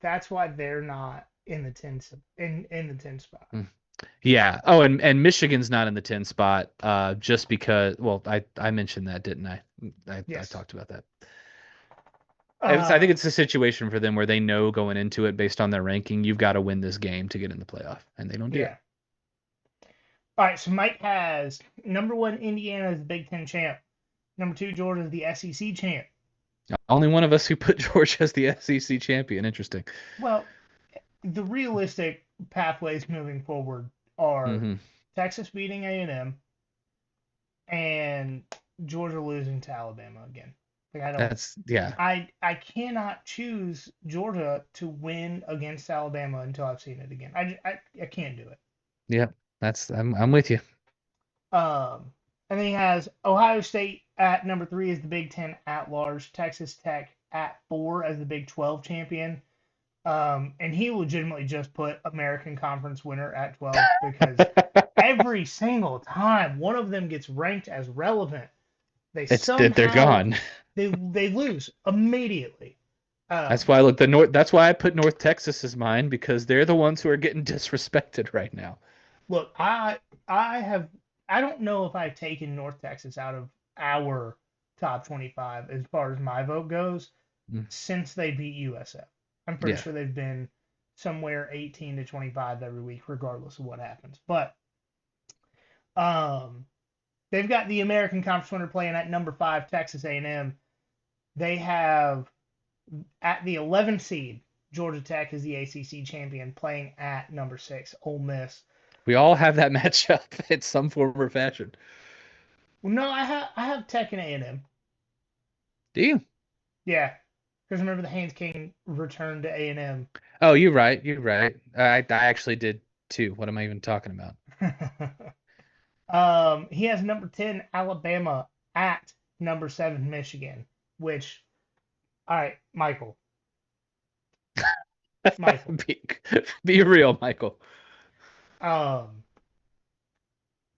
That's why they're not in the 10 in the 10 spot. Yeah. Oh, and Michigan's not in the 10 spot just because, well, I mentioned that, didn't I? I Yes. talked about that. I think Uh, it's a situation for them where they know going into it based on their ranking, you've got to win this game to get in the playoff, and they don't do it. yeah. All right, so Mike has number 1 Indiana as the Big Ten champ. Number 2 Georgia is the SEC champ. Only one of us who put Georgia as the SEC champion. Interesting. Well, the realistic pathways moving forward are Mm-hmm. Texas beating A&M and Georgia losing to Alabama again. Like I cannot choose Georgia to win against Alabama until I've seen it again. I can't do it. Yep. I'm with you. And then he has Ohio State at number 3 as the Big Ten at large, Texas Tech at 4 as the Big 12 champion. And he legitimately just put American Conference winner at 12 because every single time one of them gets ranked as relevant, They're gone. they lose immediately. That's why That's why I put North Texas as mine because they're the ones who are getting disrespected right now. Look, I don't know if I've taken North Texas out of our top 25 as far as my vote goes since they beat USF. I'm pretty sure they've been somewhere 18 to 25 every week, regardless of what happens. But they've got the American Conference winner playing at number 5, Texas A&M. They have at the 11th seed, Georgia Tech is the ACC champion, playing at number 6, Ole Miss. We all have that matchup in some form or fashion. Well, no, I have Tech and A&M. Do you? Yeah, because remember the Haynes King returned to A&M. Oh, you're right. You're right. I actually did too. What am I even talking about? He has number 10 Alabama at number 7 Michigan, which, all right, Michael. be, be real, Michael.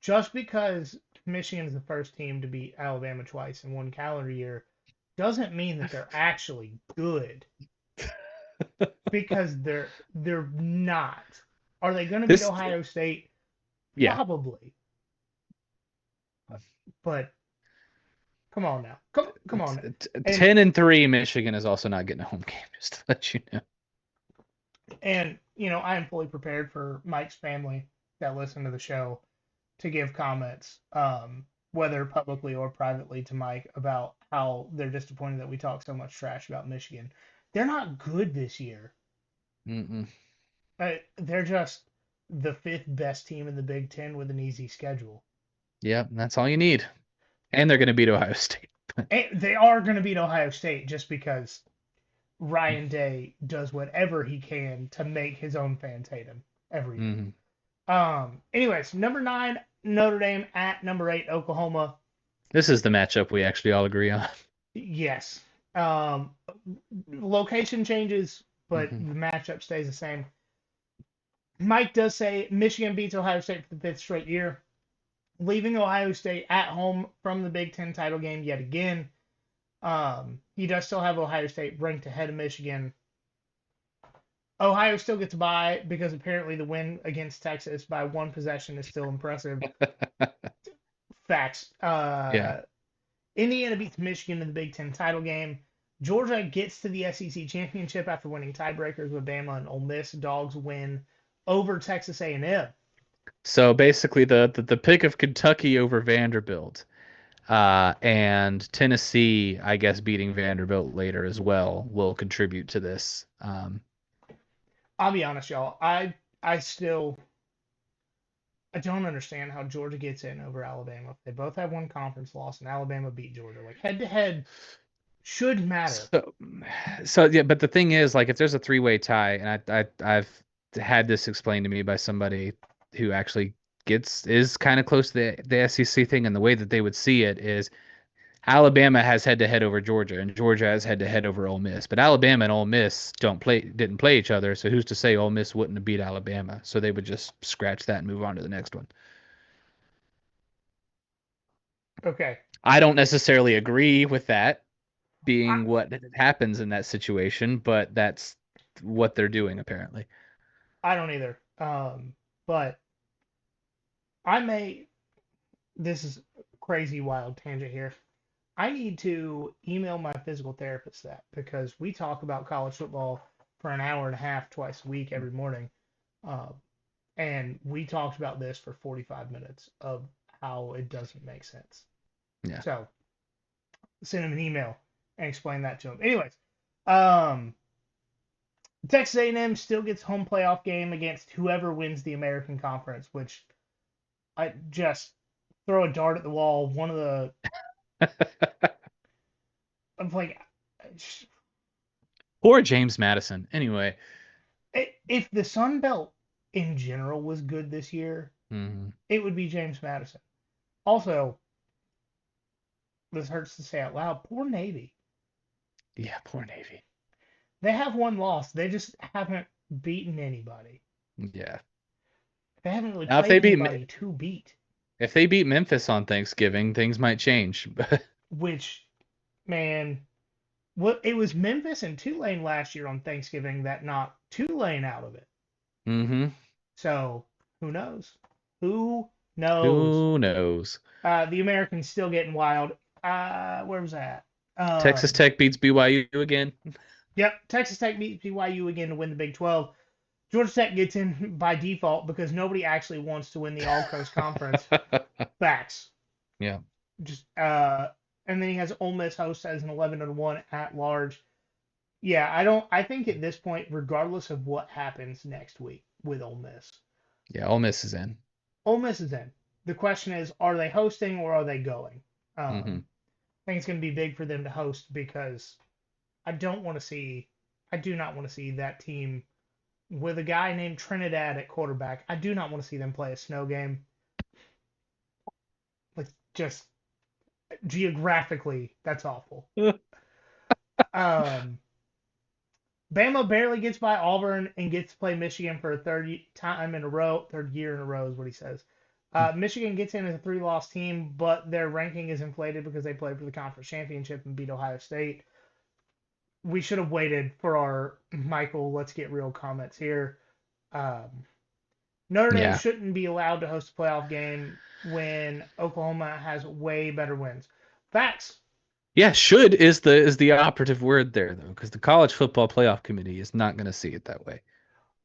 Just because Michigan is the first team to beat Alabama twice in one calendar year doesn't mean that they're actually good. Because they're not. Are they going to beat This, Ohio State? yeah, Probably. But come on now. Come on. And 10-3 Michigan is also not getting a home game, just to let you know. and I am fully prepared for Mike's family that listen to the show to give comments, whether publicly or privately, to Mike about how they're disappointed that we talk so much trash about Michigan. They're not good this year. Mm-mm. They're just the 5th best team in the Big Ten with an easy schedule. Yeah, that's all you need. And they're going to beat Ohio State. And they are going to beat Ohio State just because Ryan Day does whatever he can to make his own fans hate him every year. Anyways, number 9 Notre Dame at number 8 Oklahoma. This is the matchup we actually all agree on. Yes. Location changes, but the matchup stays the same. Mike does say Michigan beats Ohio State for the 5th straight year, leaving Ohio State at home from the Big Ten title game yet again. He does still have Ohio State ranked ahead of Michigan. Ohio still gets a bye because apparently the win against Texas by 1 possession is still impressive. Facts. Yeah. Indiana beats Michigan in the Big Ten title game. Georgia gets to the SEC championship after winning tiebreakers with Bama and Ole Miss. Dawgs win over Texas A&M. So basically, the pick of Kentucky over Vanderbilt, and Tennessee, I guess, beating Vanderbilt later as well will contribute to this. I'll be honest, y'all. I don't understand how Georgia gets in over Alabama. They both have 1 conference loss, and Alabama beat Georgia. Like, head-to-head should matter. So yeah, but the thing is, like, if there's a 3-way tie, and I've had this explained to me by somebody who actually is kind of close to the SEC thing, and the way that they would see it is Alabama has head-to-head over Georgia, and Georgia has head-to-head over Ole Miss. But Alabama and Ole Miss didn't play each other, so who's to say Ole Miss wouldn't have beat Alabama? So they would just scratch that and move on to the next one. Okay. I don't necessarily agree with that being what happens in that situation, but that's what they're doing apparently. I don't either. But this is a crazy wild tangent here. I need to email my physical therapist that because we talk about college football for an hour and a half twice a week every morning. And we talked about this for 45 minutes of how it doesn't make sense. Yeah. So send him an email and explain that to him. Anyways, Texas A&M still gets home playoff game against whoever wins the American Conference, which I just throw a dart at the wall. One of the I'm like, poor James Madison. Anyway, if the Sun Belt in general was good this year, it would be James Madison. Also, this hurts to say out loud, poor Navy. Yeah, poor Navy. They have 1 loss. They just haven't beaten anybody. Yeah. They haven't really played anybody to beat. If they beat Memphis on Thanksgiving, things might change. Which, man, it was Memphis and Tulane last year on Thanksgiving that knocked Tulane out of it. So, who knows? Who knows? The Americans still getting wild. Where was that? Texas Tech beats BYU again. Yep, Texas Tech beats BYU again to win the Big 12. Georgia Tech gets in by default because nobody actually wants to win the All Coast Conference. Facts. Yeah. Just and then he has Ole Miss host as an 11-1 at large. Yeah, I think at this point, regardless of what happens next week with Ole Miss. Yeah, Ole Miss is in. Ole Miss is in. The question is, are they hosting or are they going? I think it's going to be big for them to host because I do not want to see that team with a guy named Trinidad at quarterback. I do not want to see them play a snow game. Like, just geographically, that's awful. Um, Bama barely gets by Auburn and gets to play Michigan for a third year in a row is what he says. Michigan gets in as a 3-loss team, but their ranking is inflated because they played for the conference championship and beat Ohio State. We should have waited for our Michael, let's get real comments here. Notre Dame Yeah. shouldn't be allowed to host a playoff game when Oklahoma has way better wins. Facts. Yeah, should is the operative word there though, because the college football playoff committee is not going to see it that way.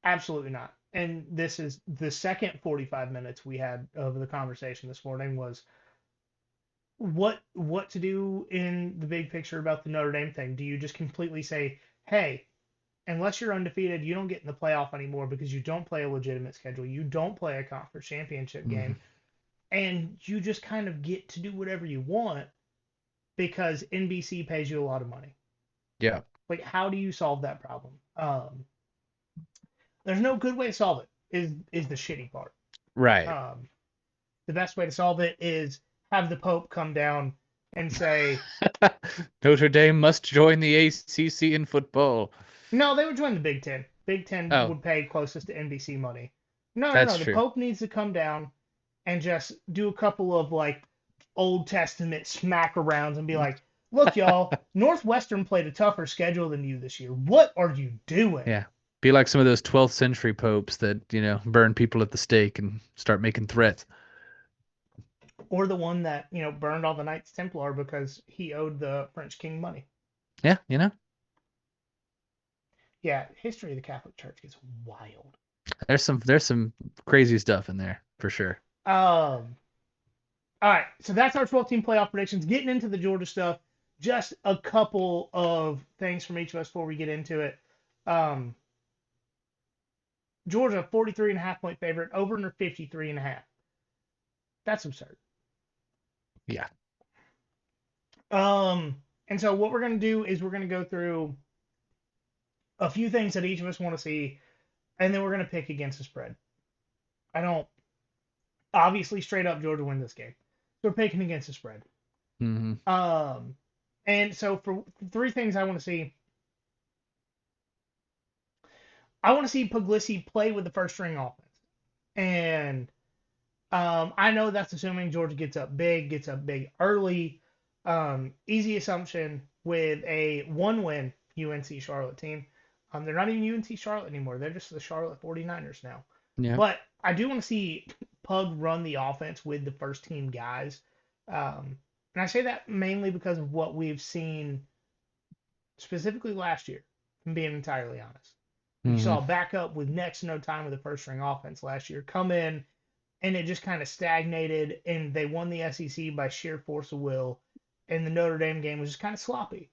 Absolutely not. And this is the second 45 minutes we had of the conversation this morning was what to do in the big picture about the Notre Dame thing. Do you just completely say, hey, unless you're undefeated, you don't get in the playoff anymore because you don't play a legitimate schedule, you don't play a conference championship game, and you just kind of get to do whatever you want because NBC pays you a lot of money. Yeah. Like, how do you solve that problem? There's no good way to solve it. Is the shitty part. Right. The best way to solve it is have the Pope come down and say, Notre Dame must join the ACC in football. no, they would join the Big Ten. Big Ten Oh. would pay closest to NBC money. No. That's The true. Pope needs to come down and just do a couple of like Old Testament smack arounds and be like, look, y'all, Northwestern played a tougher schedule than you this year. What are you doing? Yeah. Be like some of those 12th century popes that, burn people at the stake and start making threats. Or the one that, burned all the Knights Templar because he owed the French king money. Yeah, Yeah, history of the Catholic Church is wild. There's some crazy stuff in there for sure. All right, so that's our 12-team playoff predictions. Getting into the Georgia stuff, just a couple of things from each of us before we get into it. Georgia, 43.5-point favorite, over under 53.5. That's absurd. Yeah. And so what we're going to do is we're going to go through a few things that each of us want to see, and then we're going to pick against the spread. Obviously, straight up, Georgia wins this game. So we're picking against the spread. Mm-hmm. And so for 3 things I want to see, I want to see Puglisi play with the first string offense. And I know that's assuming Georgia gets up big early. Easy assumption with a 1-win UNC Charlotte team. They're not even UNC Charlotte anymore. They're just the Charlotte 49ers now. Yeah. But I do want to see Pug run the offense with the first team guys. And I say that mainly because of what we've seen specifically last year, if I'm being entirely honest. You saw a backup with next to no time with the first string offense last year come in, and it just kind of stagnated, and they won the SEC by sheer force of will. And the Notre Dame game was just kind of sloppy,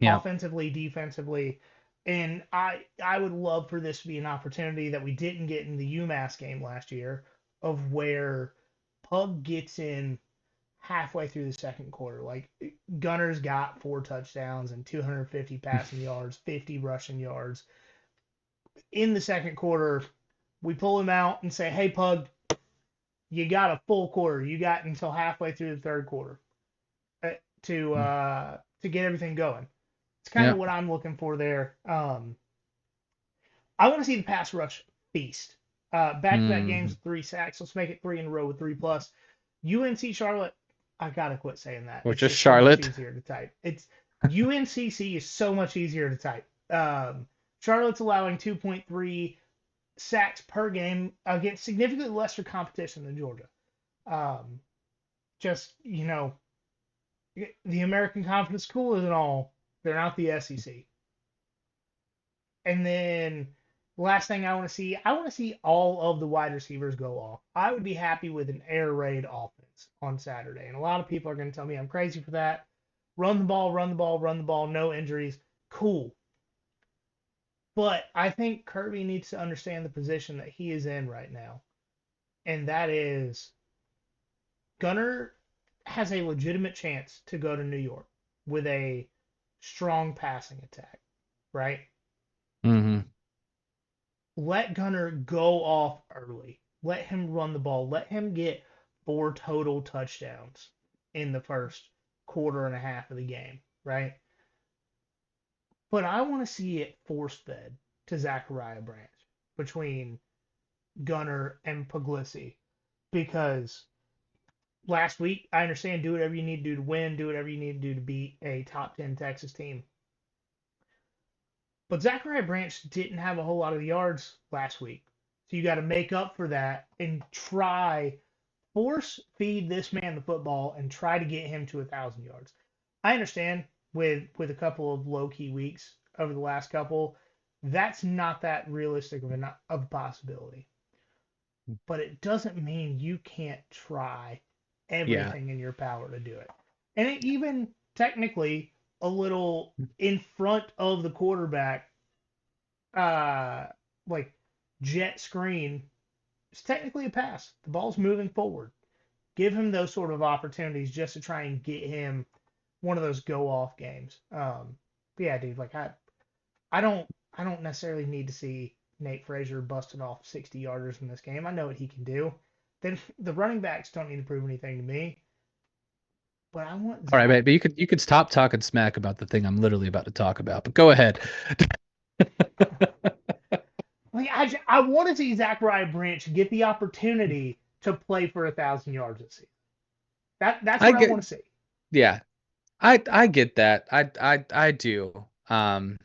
offensively, defensively. And I would love for this to be an opportunity that we didn't get in the UMass game last year, of where Pug gets in halfway through the second quarter. Like, Gunner's got 4 touchdowns and 250 passing yards, 50 rushing yards. In the second quarter, we pull him out and say, hey, Pug, you got a full quarter. You got until halfway through the third quarter to get everything going. It's kind of what I'm looking for there. I want to see the pass rush feast. Back-to-back games with 3 sacks. Let's make it 3 in a row with 3+. UNC Charlotte, I gotta quit saying that. Which is Charlotte. So much easier to type. It's UNCC is so much easier to type. Charlotte's allowing 2.3 sacks per game against significantly lesser competition than Georgia. The American Conference schools and all, they're not the SEC. And then last thing I want to see all of the wide receivers go off. I would be happy with an air raid offense on Saturday. And a lot of people are going to tell me I'm crazy for that. Run the ball, no injuries. Cool. But I think Kirby needs to understand the position that he is in right now. And that is, Gunner has a legitimate chance to go to New York with a strong passing attack, right? Mm-hmm. Let Gunner go off early. Let him run the ball. Let him get 4 total touchdowns in the first quarter and a half of the game, right? But I want to see it force fed to Zachariah Branch between Gunner and Puglisi because last week I understand do whatever you need to do to win, do whatever you need to do to beat a top 10 Texas team. But Zachariah Branch didn't have a whole lot of yards last week. So you got to make up for that and force feed this man the football and try to get him to 1,000 yards. I understand with a couple of low key weeks over the last couple, that's not that realistic of a possibility. But it doesn't mean you can't try everything in your power to do it. And it even technically a little in front of the quarterback, like jet screen, it's technically a pass. The ball's moving forward. Give him those sort of opportunities just to try and get him one of those go off games. Yeah, dude, like I don't necessarily need to see Nate Frazier busting off 60 yarders in this game. I know what he can do. Then the running backs don't need to prove anything to me. But I want All right, mate, but you could stop talking smack about the thing I'm literally about to talk about. But go ahead. Like I want to see Zachariah Branch get the opportunity to play for 1,000 yards this season. That's what I want to see. Yeah, I get that. I do. And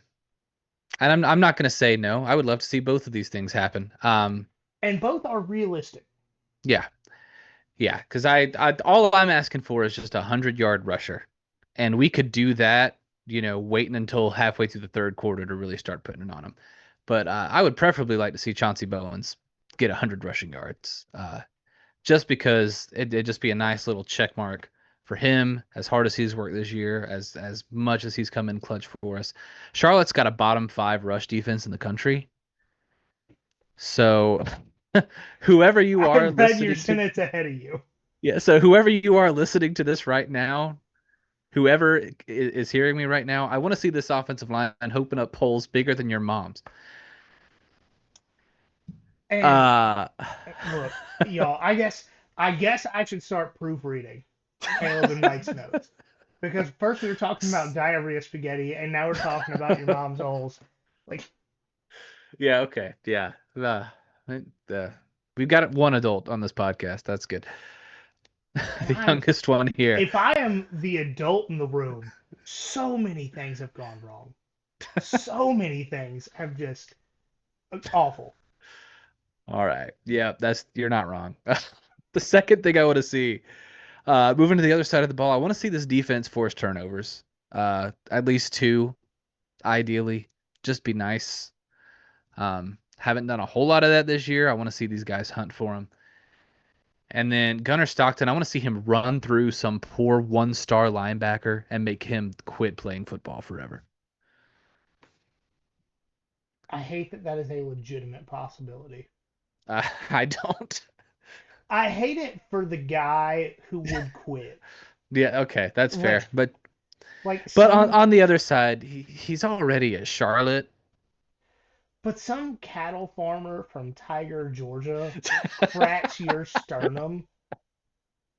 I'm not going to say no. I would love to see both of these things happen. And both are realistic. Yeah. Yeah, because I all I'm asking for is just a 100-yard rusher, and we could do that, waiting until halfway through the third quarter to really start putting it on them. But I would preferably like to see Chauncey Bowens get 100 rushing yards, just because it'd just be a nice little check mark for him, as hard as he's worked this year, as much as he's come in clutch for us. Charlotte's got a bottom 5 rush defense in the country, so. Whoever you are, I read your sentence ahead of you. Yeah, so whoever you are listening to this right now, whoever is hearing me right now, I want to see this offensive line open up holes bigger than your mom's. And look, y'all, I guess I should start proofreading Kaleb and Mike's notes. Because first we were talking about diarrhea spaghetti, and now we're talking about your mom's holes. Like, yeah, okay, yeah. We've got one adult on this podcast. That's good. The youngest one here. If I am the adult in the room, so many things have gone wrong. So many things have just awful. All right. Yeah, you're not wrong. The second thing I want to see, moving to the other side of the ball, I want to see this defense force turnovers. At least 2, ideally. Just be nice. Haven't done a whole lot of that this year. I want to see these guys hunt for them. And then Gunnar Stockton, I want to see him run through some poor 1-star linebacker and make him quit playing football forever. I hate that is a legitimate possibility. I don't. I hate it for the guy who would quit. Yeah, okay, that's fair. But some, on the other side, he's already at Charlotte. But some cattle farmer from Tiger, Georgia, cracks your sternum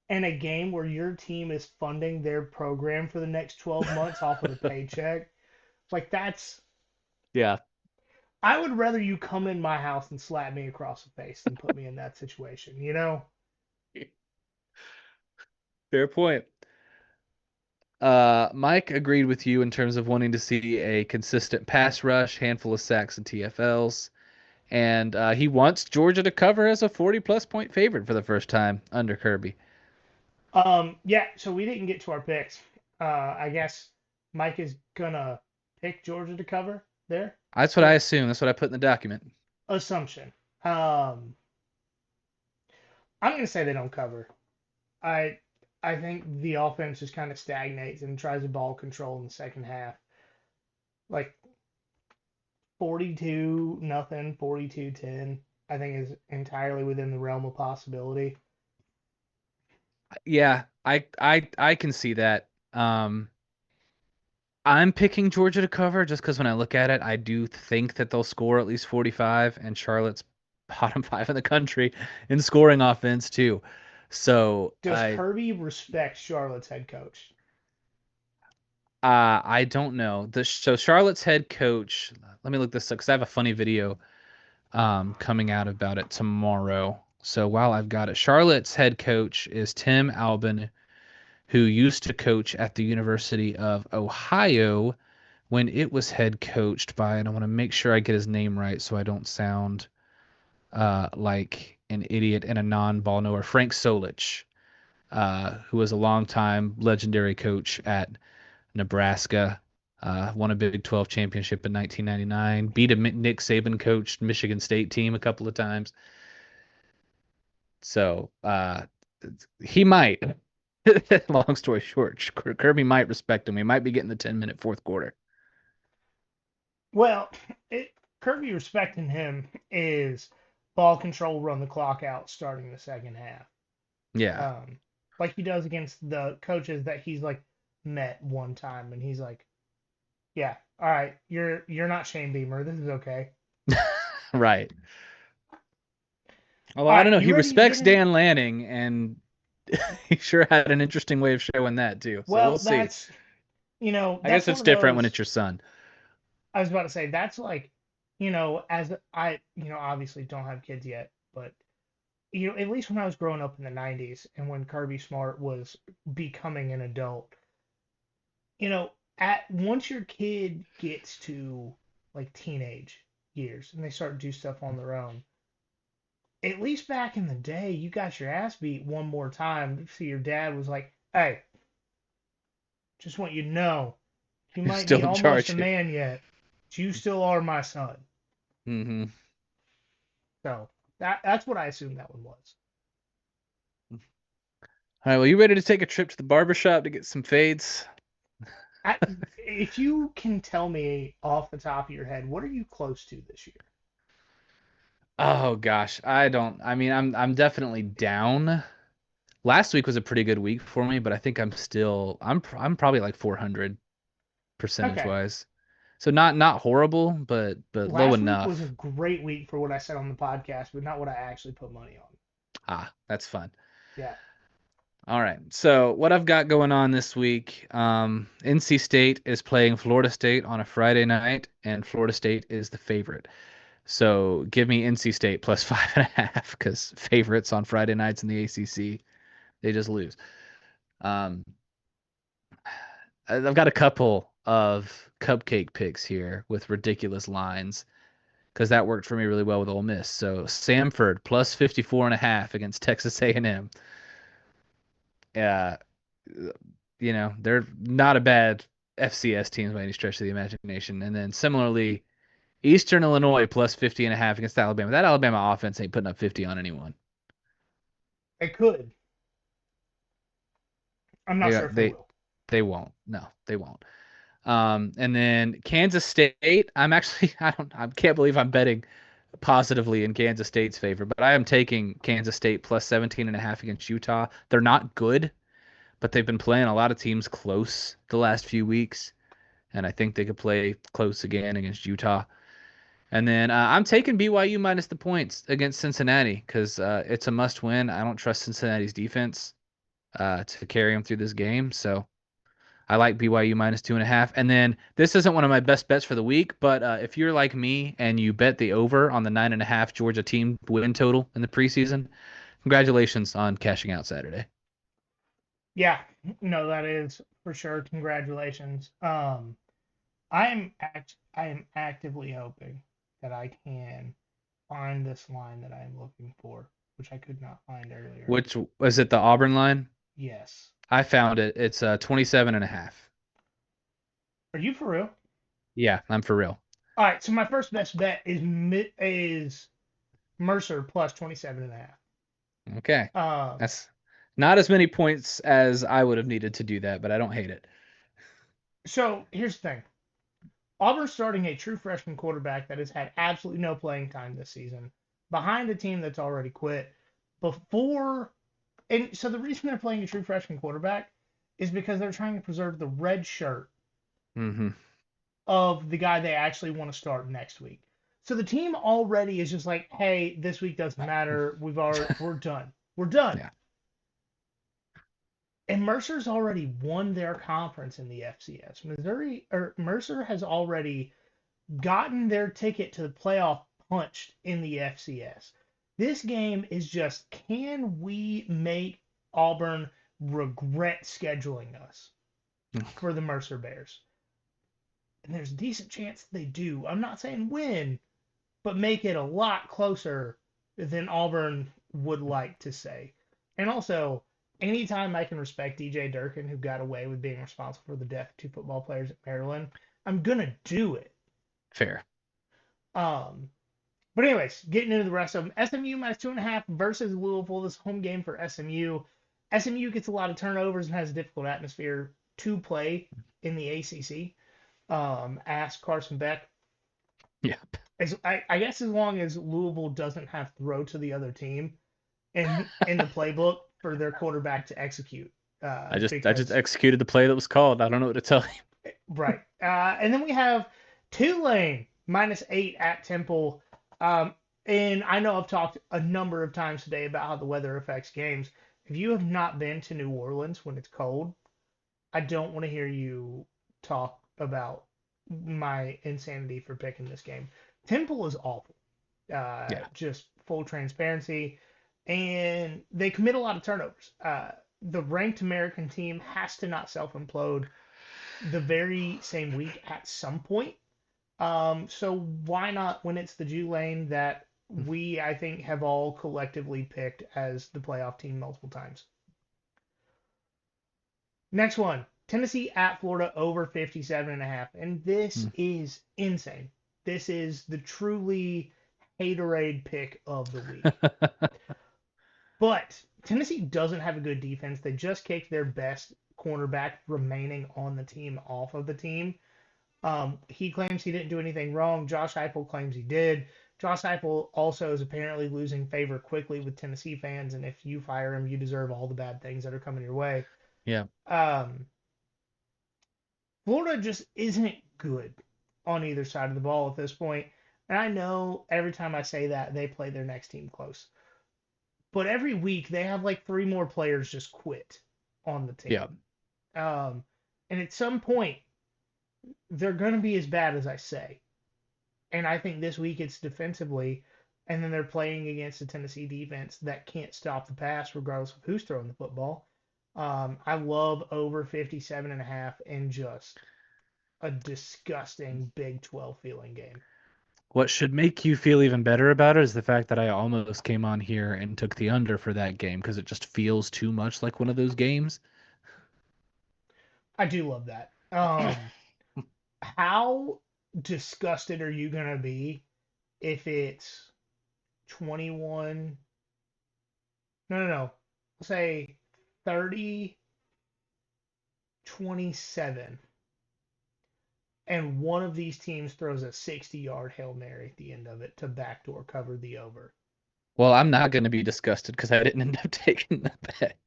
in a game where your team is funding their program for the next 12 months off of the paycheck. Like, that's... Yeah. I would rather you come in my house and slap me across the face than put me in that situation, you know? Fair point. Mike agreed with you in terms of wanting to see a consistent pass rush, handful of sacks and TFLs, and he wants Georgia to cover as a 40-plus point favorite for the first time under Kirby. Yeah, so we didn't get to our picks. I guess Mike is gonna pick Georgia to cover there. That's what I assume. That's what I put in the document. Assumption. I'm gonna say they don't cover. I think the offense just kind of stagnates and tries to ball control in the second half. Like 42-0, 42-10, I think is entirely within the realm of possibility. Yeah, I can see that. I'm picking Georgia to cover just because when I look at it, I do think that they'll score at least 45, and Charlotte's bottom 5 in the country in scoring offense too. So does Kirby respect Charlotte's head coach? I don't know. So Charlotte's head coach, let me look this up because I have a funny video coming out about it tomorrow. So while I've got it, Charlotte's head coach is Tim Albin, who used to coach at the University of Ohio when it was head coached by, and I want to make sure I get his name right so I don't sound like an idiot and a non-ball knower, Frank Solich, who was a longtime legendary coach at Nebraska. Won a Big 12 championship in 1999. Beat a Nick Saban coached Michigan State team a couple of times. So he might. Long story short, Kirby might respect him. We might be getting the 10-minute fourth quarter. Well, Kirby respecting him is ball control, run the clock out, starting the second half. Yeah. Like he does against the coaches that he's like met one time, and he's like, "Yeah, all right, you're not Shane Beamer. This is okay." Right. Although All I right, don't know, you he ready to respects get in? Dan Lanning, and he sure had an interesting way of showing that too. So Well, we'll see. that's I that's guess one it's of different when those. it's your son. I was about to say that's like, as I, obviously don't have kids yet, but at least when I was growing up in the '90s and when Kirby Smart was becoming an adult, at once your kid gets to like teenage years and they start to do stuff on their own. At least back in the day, you got your ass beat one more time. So your dad was like, "Hey, just want you to know, you He's might still be in almost a charge. man yet, but you still are my son." Mm-hmm. So that's what I assumed that one was. All right, well, you ready to take a trip to the barber shop to get some fades? I, if you can tell me off the top of your head, what are you close to this year? Oh gosh, I don't. I mean, I'm definitely down. Last week was a pretty good week for me, but I think I'm probably like 400 percentage Okay. wise. So not horrible, but low Last week was a enough. great week for what I said on the podcast, but not what I actually put money on. That's fun. Yeah. All right. So what I've got going on this week, NC State is playing Florida State on a Friday night, and Florida State is the favorite. So give me NC State plus 5.5 because favorites on Friday nights in the ACC, they just lose. Um, I've got a couple of cupcake picks here with ridiculous lines because that worked for me really well with Ole Miss. So Samford plus 54.5 against Texas A&M. Uh, they're not a bad FCS team by any stretch of the imagination. And then similarly, Eastern Illinois plus 50.5 against Alabama. That Alabama offense ain't putting up 50 on anyone. It could. I'm not They sure if they they will. they won't. No, they won't. And then Kansas State. I can't believe I'm betting positively in Kansas State's favor, but I am taking Kansas State plus 17.5 against Utah. They're not good, but they've been playing a lot of teams close the last few weeks, and I think they could play close again against Utah. And then I'm taking BYU minus the points against Cincinnati because it's a must win. I don't trust Cincinnati's defense to carry them through this game, so I like BYU minus 2.5. And then this isn't one of my best bets for the week, but if you're like me and you bet the over on the 9.5 Georgia team win total in the preseason, congratulations on cashing out Saturday. Yeah, no, that is for sure. Congratulations. I am actively hoping that I can find this line that I'm looking for, which I could not find earlier. Which was it, the Auburn line? Yes. I found it. It's 27.5. Are you for real? Yeah, I'm for real. All right, so my first best bet is Mercer plus 27.5. Okay. That's not as many points as I would have needed to do that, but I don't hate it. So here's the thing. Auburn's starting a true freshman quarterback that has had absolutely no playing time this season behind a team that's already quit. And so the reason they're playing a true freshman quarterback is because they're trying to preserve the red shirt Mm-hmm. of the guy they actually want to start next week. So the team already is just like, hey, this week doesn't matter. We're done. We're done. Yeah. And Mercer's already won their conference in the FCS. Mercer has already gotten their ticket to the playoff punched in the FCS. This game is just, can we make Auburn regret scheduling us for the Mercer Bears? And there's a decent chance they do. I'm not saying win, but make it a lot closer than Auburn would like to say. And also, anytime I can respect DJ Durkin, who got away with being responsible for the death of 2 football players at Maryland, I'm gonna do it. Fair. But anyways, getting into the rest of them, SMU -2.5 versus Louisville. This home game for SMU. SMU gets a lot of turnovers and has a difficult atmosphere to play in the ACC. Ask Carson Beck. Yeah. I guess as long as Louisville doesn't have throw to the other team in the playbook for their quarterback to execute. I just executed the play that was called. I don't know what to tell you. Right. And then we have Tulane -8 at Temple. And I know I've talked a number of times today about how the weather affects games. If you have not been to New Orleans when it's cold, I don't want to hear you talk about my insanity for picking this game. Temple is awful. Just full transparency. And they commit a lot of turnovers. The ranked American team has to not self-implode the very same week at some point. So why not when it's the Tulane that we, I think, have all collectively picked as the playoff team multiple times. Next one, Tennessee at Florida over 57.5. And this is insane. This is the truly haterade pick of the week. But Tennessee doesn't have a good defense. They just kicked their best cornerback remaining on the team off of the team. He claims he didn't do anything wrong. Josh Heupel claims he did. Josh Heupel also is apparently losing favor quickly with Tennessee fans, and if you fire him, you deserve all the bad things that are coming your way. Yeah. Florida just isn't good on either side of the ball at this point. And I know every time I say that, they play their next team close. But every week, they have like 3 more players just quit on the team. Yeah. And at some point, they're going to be as bad as I say. And I think this week it's defensively, and then they're playing against a Tennessee defense that can't stop the pass regardless of who's throwing the football. I love over 57.5 and just a disgusting Big 12 feeling game. What should make you feel even better about it is the fact that I almost came on here and took the under for that game because it just feels too much like one of those games. I do love that. How disgusted are you going to be if it's 21? No. Say 30-27. And one of these teams throws a 60-yard Hail Mary at the end of it to backdoor cover the over. Well, I'm not going to be disgusted because I didn't end up taking the bet.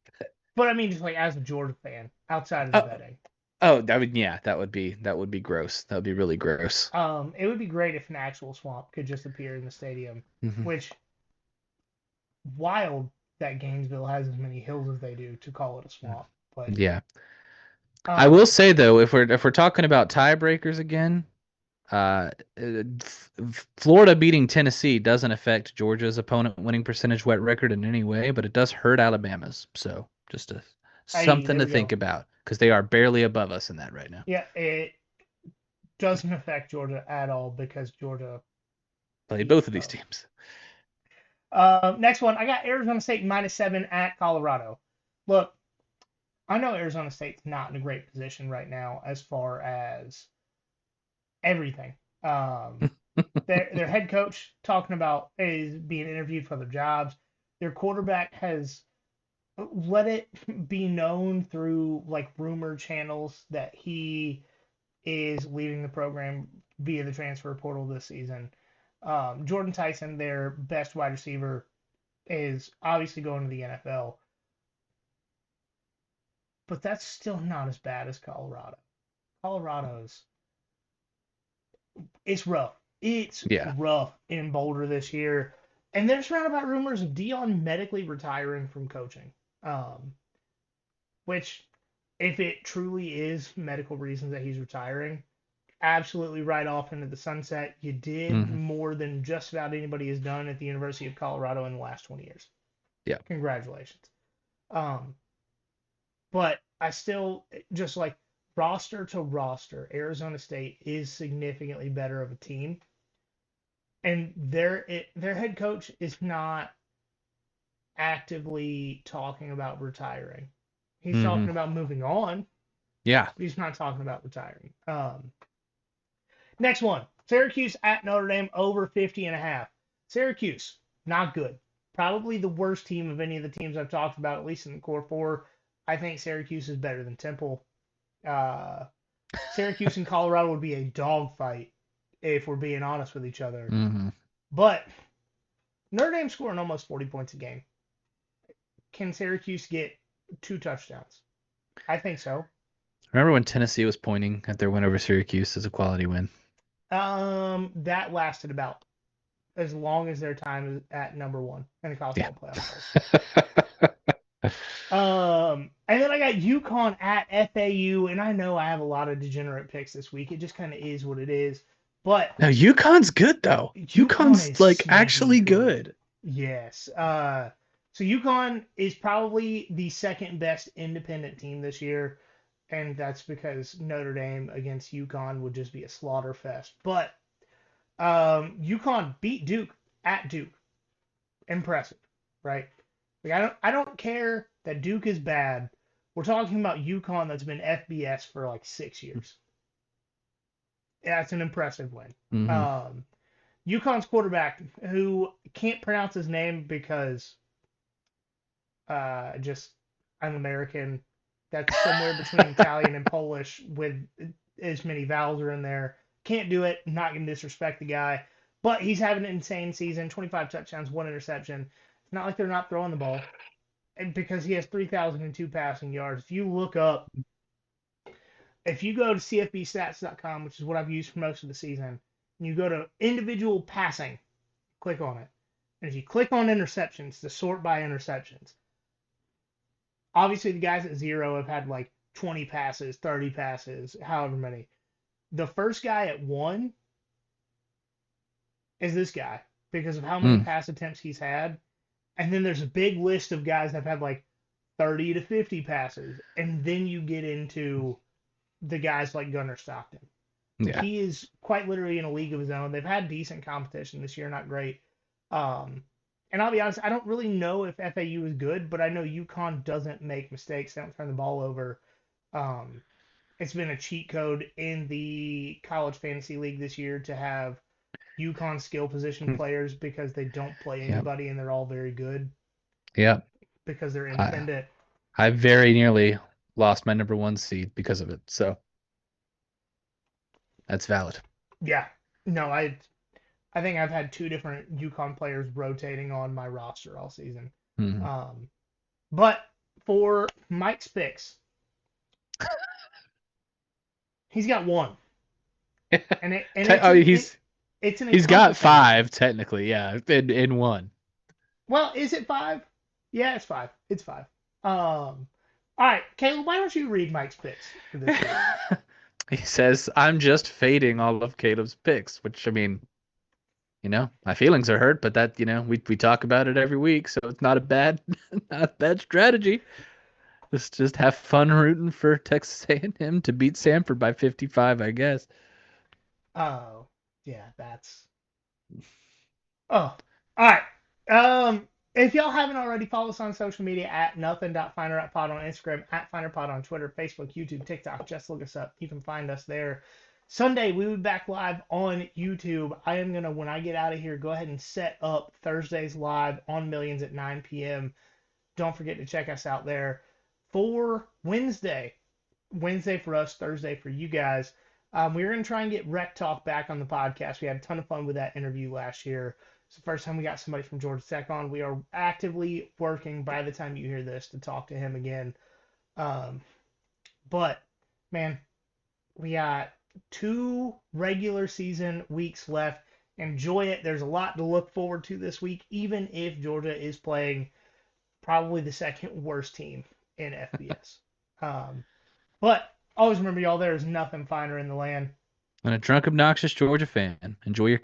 But I mean, just like as a Georgia fan, outside of the betting. Oh, that would be gross. That would be really gross. It would be great if an actual swamp could just appear in the stadium, which wild that Gainesville has as many hills as they do to call it a swamp. But yeah. I will say though, if we're talking about tiebreakers again, Florida beating Tennessee doesn't affect Georgia's opponent winning percentage wet record in any way, but it does hurt Alabama's. So just something to think about because they are barely above us in that right now. Yeah, it doesn't affect Georgia at all because Georgia played both of these teams. Next one, I got Arizona State -7 at Colorado. Look, I know Arizona State's not in a great position right now as far as everything. Their head coach talking about is being interviewed for their jobs. Their quarterback has let it be known through like rumor channels that he is leaving the program via the transfer portal this season. Jordan Tyson, their best wide receiver, is obviously going to the NFL. But that's still not as bad as Colorado. It's rough. It's rough in Boulder this year. And there's roundabout rumors of Dion medically retiring from coaching. which if it truly is medical reasons that he's retiring, absolutely right off into the sunset. You did more than just about anybody has done at the University of Colorado in the last 20 years. Yeah. Congratulations. But I still, just like roster to roster, Arizona State is significantly better of a team. And their head coach is not actively talking about retiring. He's talking about moving on. Yeah. But he's not talking about retiring. Next one. Syracuse at Notre Dame over 50.5. Syracuse, not good. Probably the worst team of any of the teams I've talked about, at least in the core four. I think Syracuse is better than Temple. Syracuse and Colorado would be a dogfight if we're being honest with each other. But Notre Dame scoring almost 40 points a game. Can Syracuse get 2 touchdowns? I think so. Remember when Tennessee was pointing at their win over Syracuse as a quality win? That lasted about as long as their time at number 1 in the college football playoff. And then I got UConn at FAU, and I know I have a lot of degenerate picks this week. It just kind of is what it is. But no, UConn's good though. UConn's like actually good. Yes. So UConn is probably the second best independent team this year, and that's because Notre Dame against UConn would just be a slaughter fest. But UConn beat Duke at Duke. Impressive, right? Like I don't care that Duke is bad. We're talking about UConn that's been FBS for like 6 years. Yeah, it's an impressive win. UConn's quarterback, who can't pronounce his name because just I'm American. That's somewhere between Italian and Polish with as many vowels are in there. Can't do it. Not going to disrespect the guy. But he's having an insane season. 25 touchdowns, 1 interception. It's not like they're not throwing the ball. And because he has 3,002 passing yards. If you go to cfbstats.com, which is what I've used for most of the season, and you go to individual passing, click on it. And if you click on interceptions to sort by interceptions, obviously the guys at 0 have had like 20 passes, 30 passes, however many. The first guy at 1 is this guy because of how many pass attempts he's had. And then there's a big list of guys that have had like 30 to 50 passes. And then you get into the guys like Gunnar Stockton. Yeah. He is quite literally in a league of his own. They've had decent competition this year, not great. And I'll be honest, I don't really know if FAU is good, but I know UConn doesn't make mistakes. They don't turn the ball over. It's been a cheat code in the college fantasy league this year to have UConn skill position players because they don't play anybody and they're all very good. Yeah. Because they're independent. I very nearly lost my number 1 seed because of it. So that's valid. Yeah. No, I think I've had 2 different UConn players rotating on my roster all season. But for Mike's picks, he's got 1. He's got 5 technically, yeah, in 1. Well, is it 5? Yeah, it's 5. It's 5. All right, Caleb, why don't you read Mike's picks for this week? He says, I'm just fading all of Caleb's picks, which, I mean, my feelings are hurt, but that, we talk about it every week, so it's not a bad strategy. Just have fun rooting for Texas A&M to beat Samford by 55, I guess. Oh, yeah, that's... Oh, all right. If y'all haven't already, follow us on social media at nothing.finder.pod on Instagram, at finderpod on Twitter, Facebook, YouTube, TikTok. Just look us up. You can find us there. Sunday, we will be back live on YouTube. I am going to, when I get out of here, go ahead and set up Thursday's live on Millions at 9 p.m. Don't forget to check us out there. For Wednesday for us, Thursday for you guys, we're going to try and get Rec Talk back on the podcast. We had a ton of fun with that interview last year. It's the first time we got somebody from Georgia Tech on. We are actively working by the time you hear this to talk to him again. But, man, we got 2 regular season weeks left. Enjoy it. There's a lot to look forward to this week, even if Georgia is playing probably the second worst team in FBS. But always remember, y'all, there is nothing finer in the land. And a drunk, obnoxious Georgia fan. Enjoy your coat.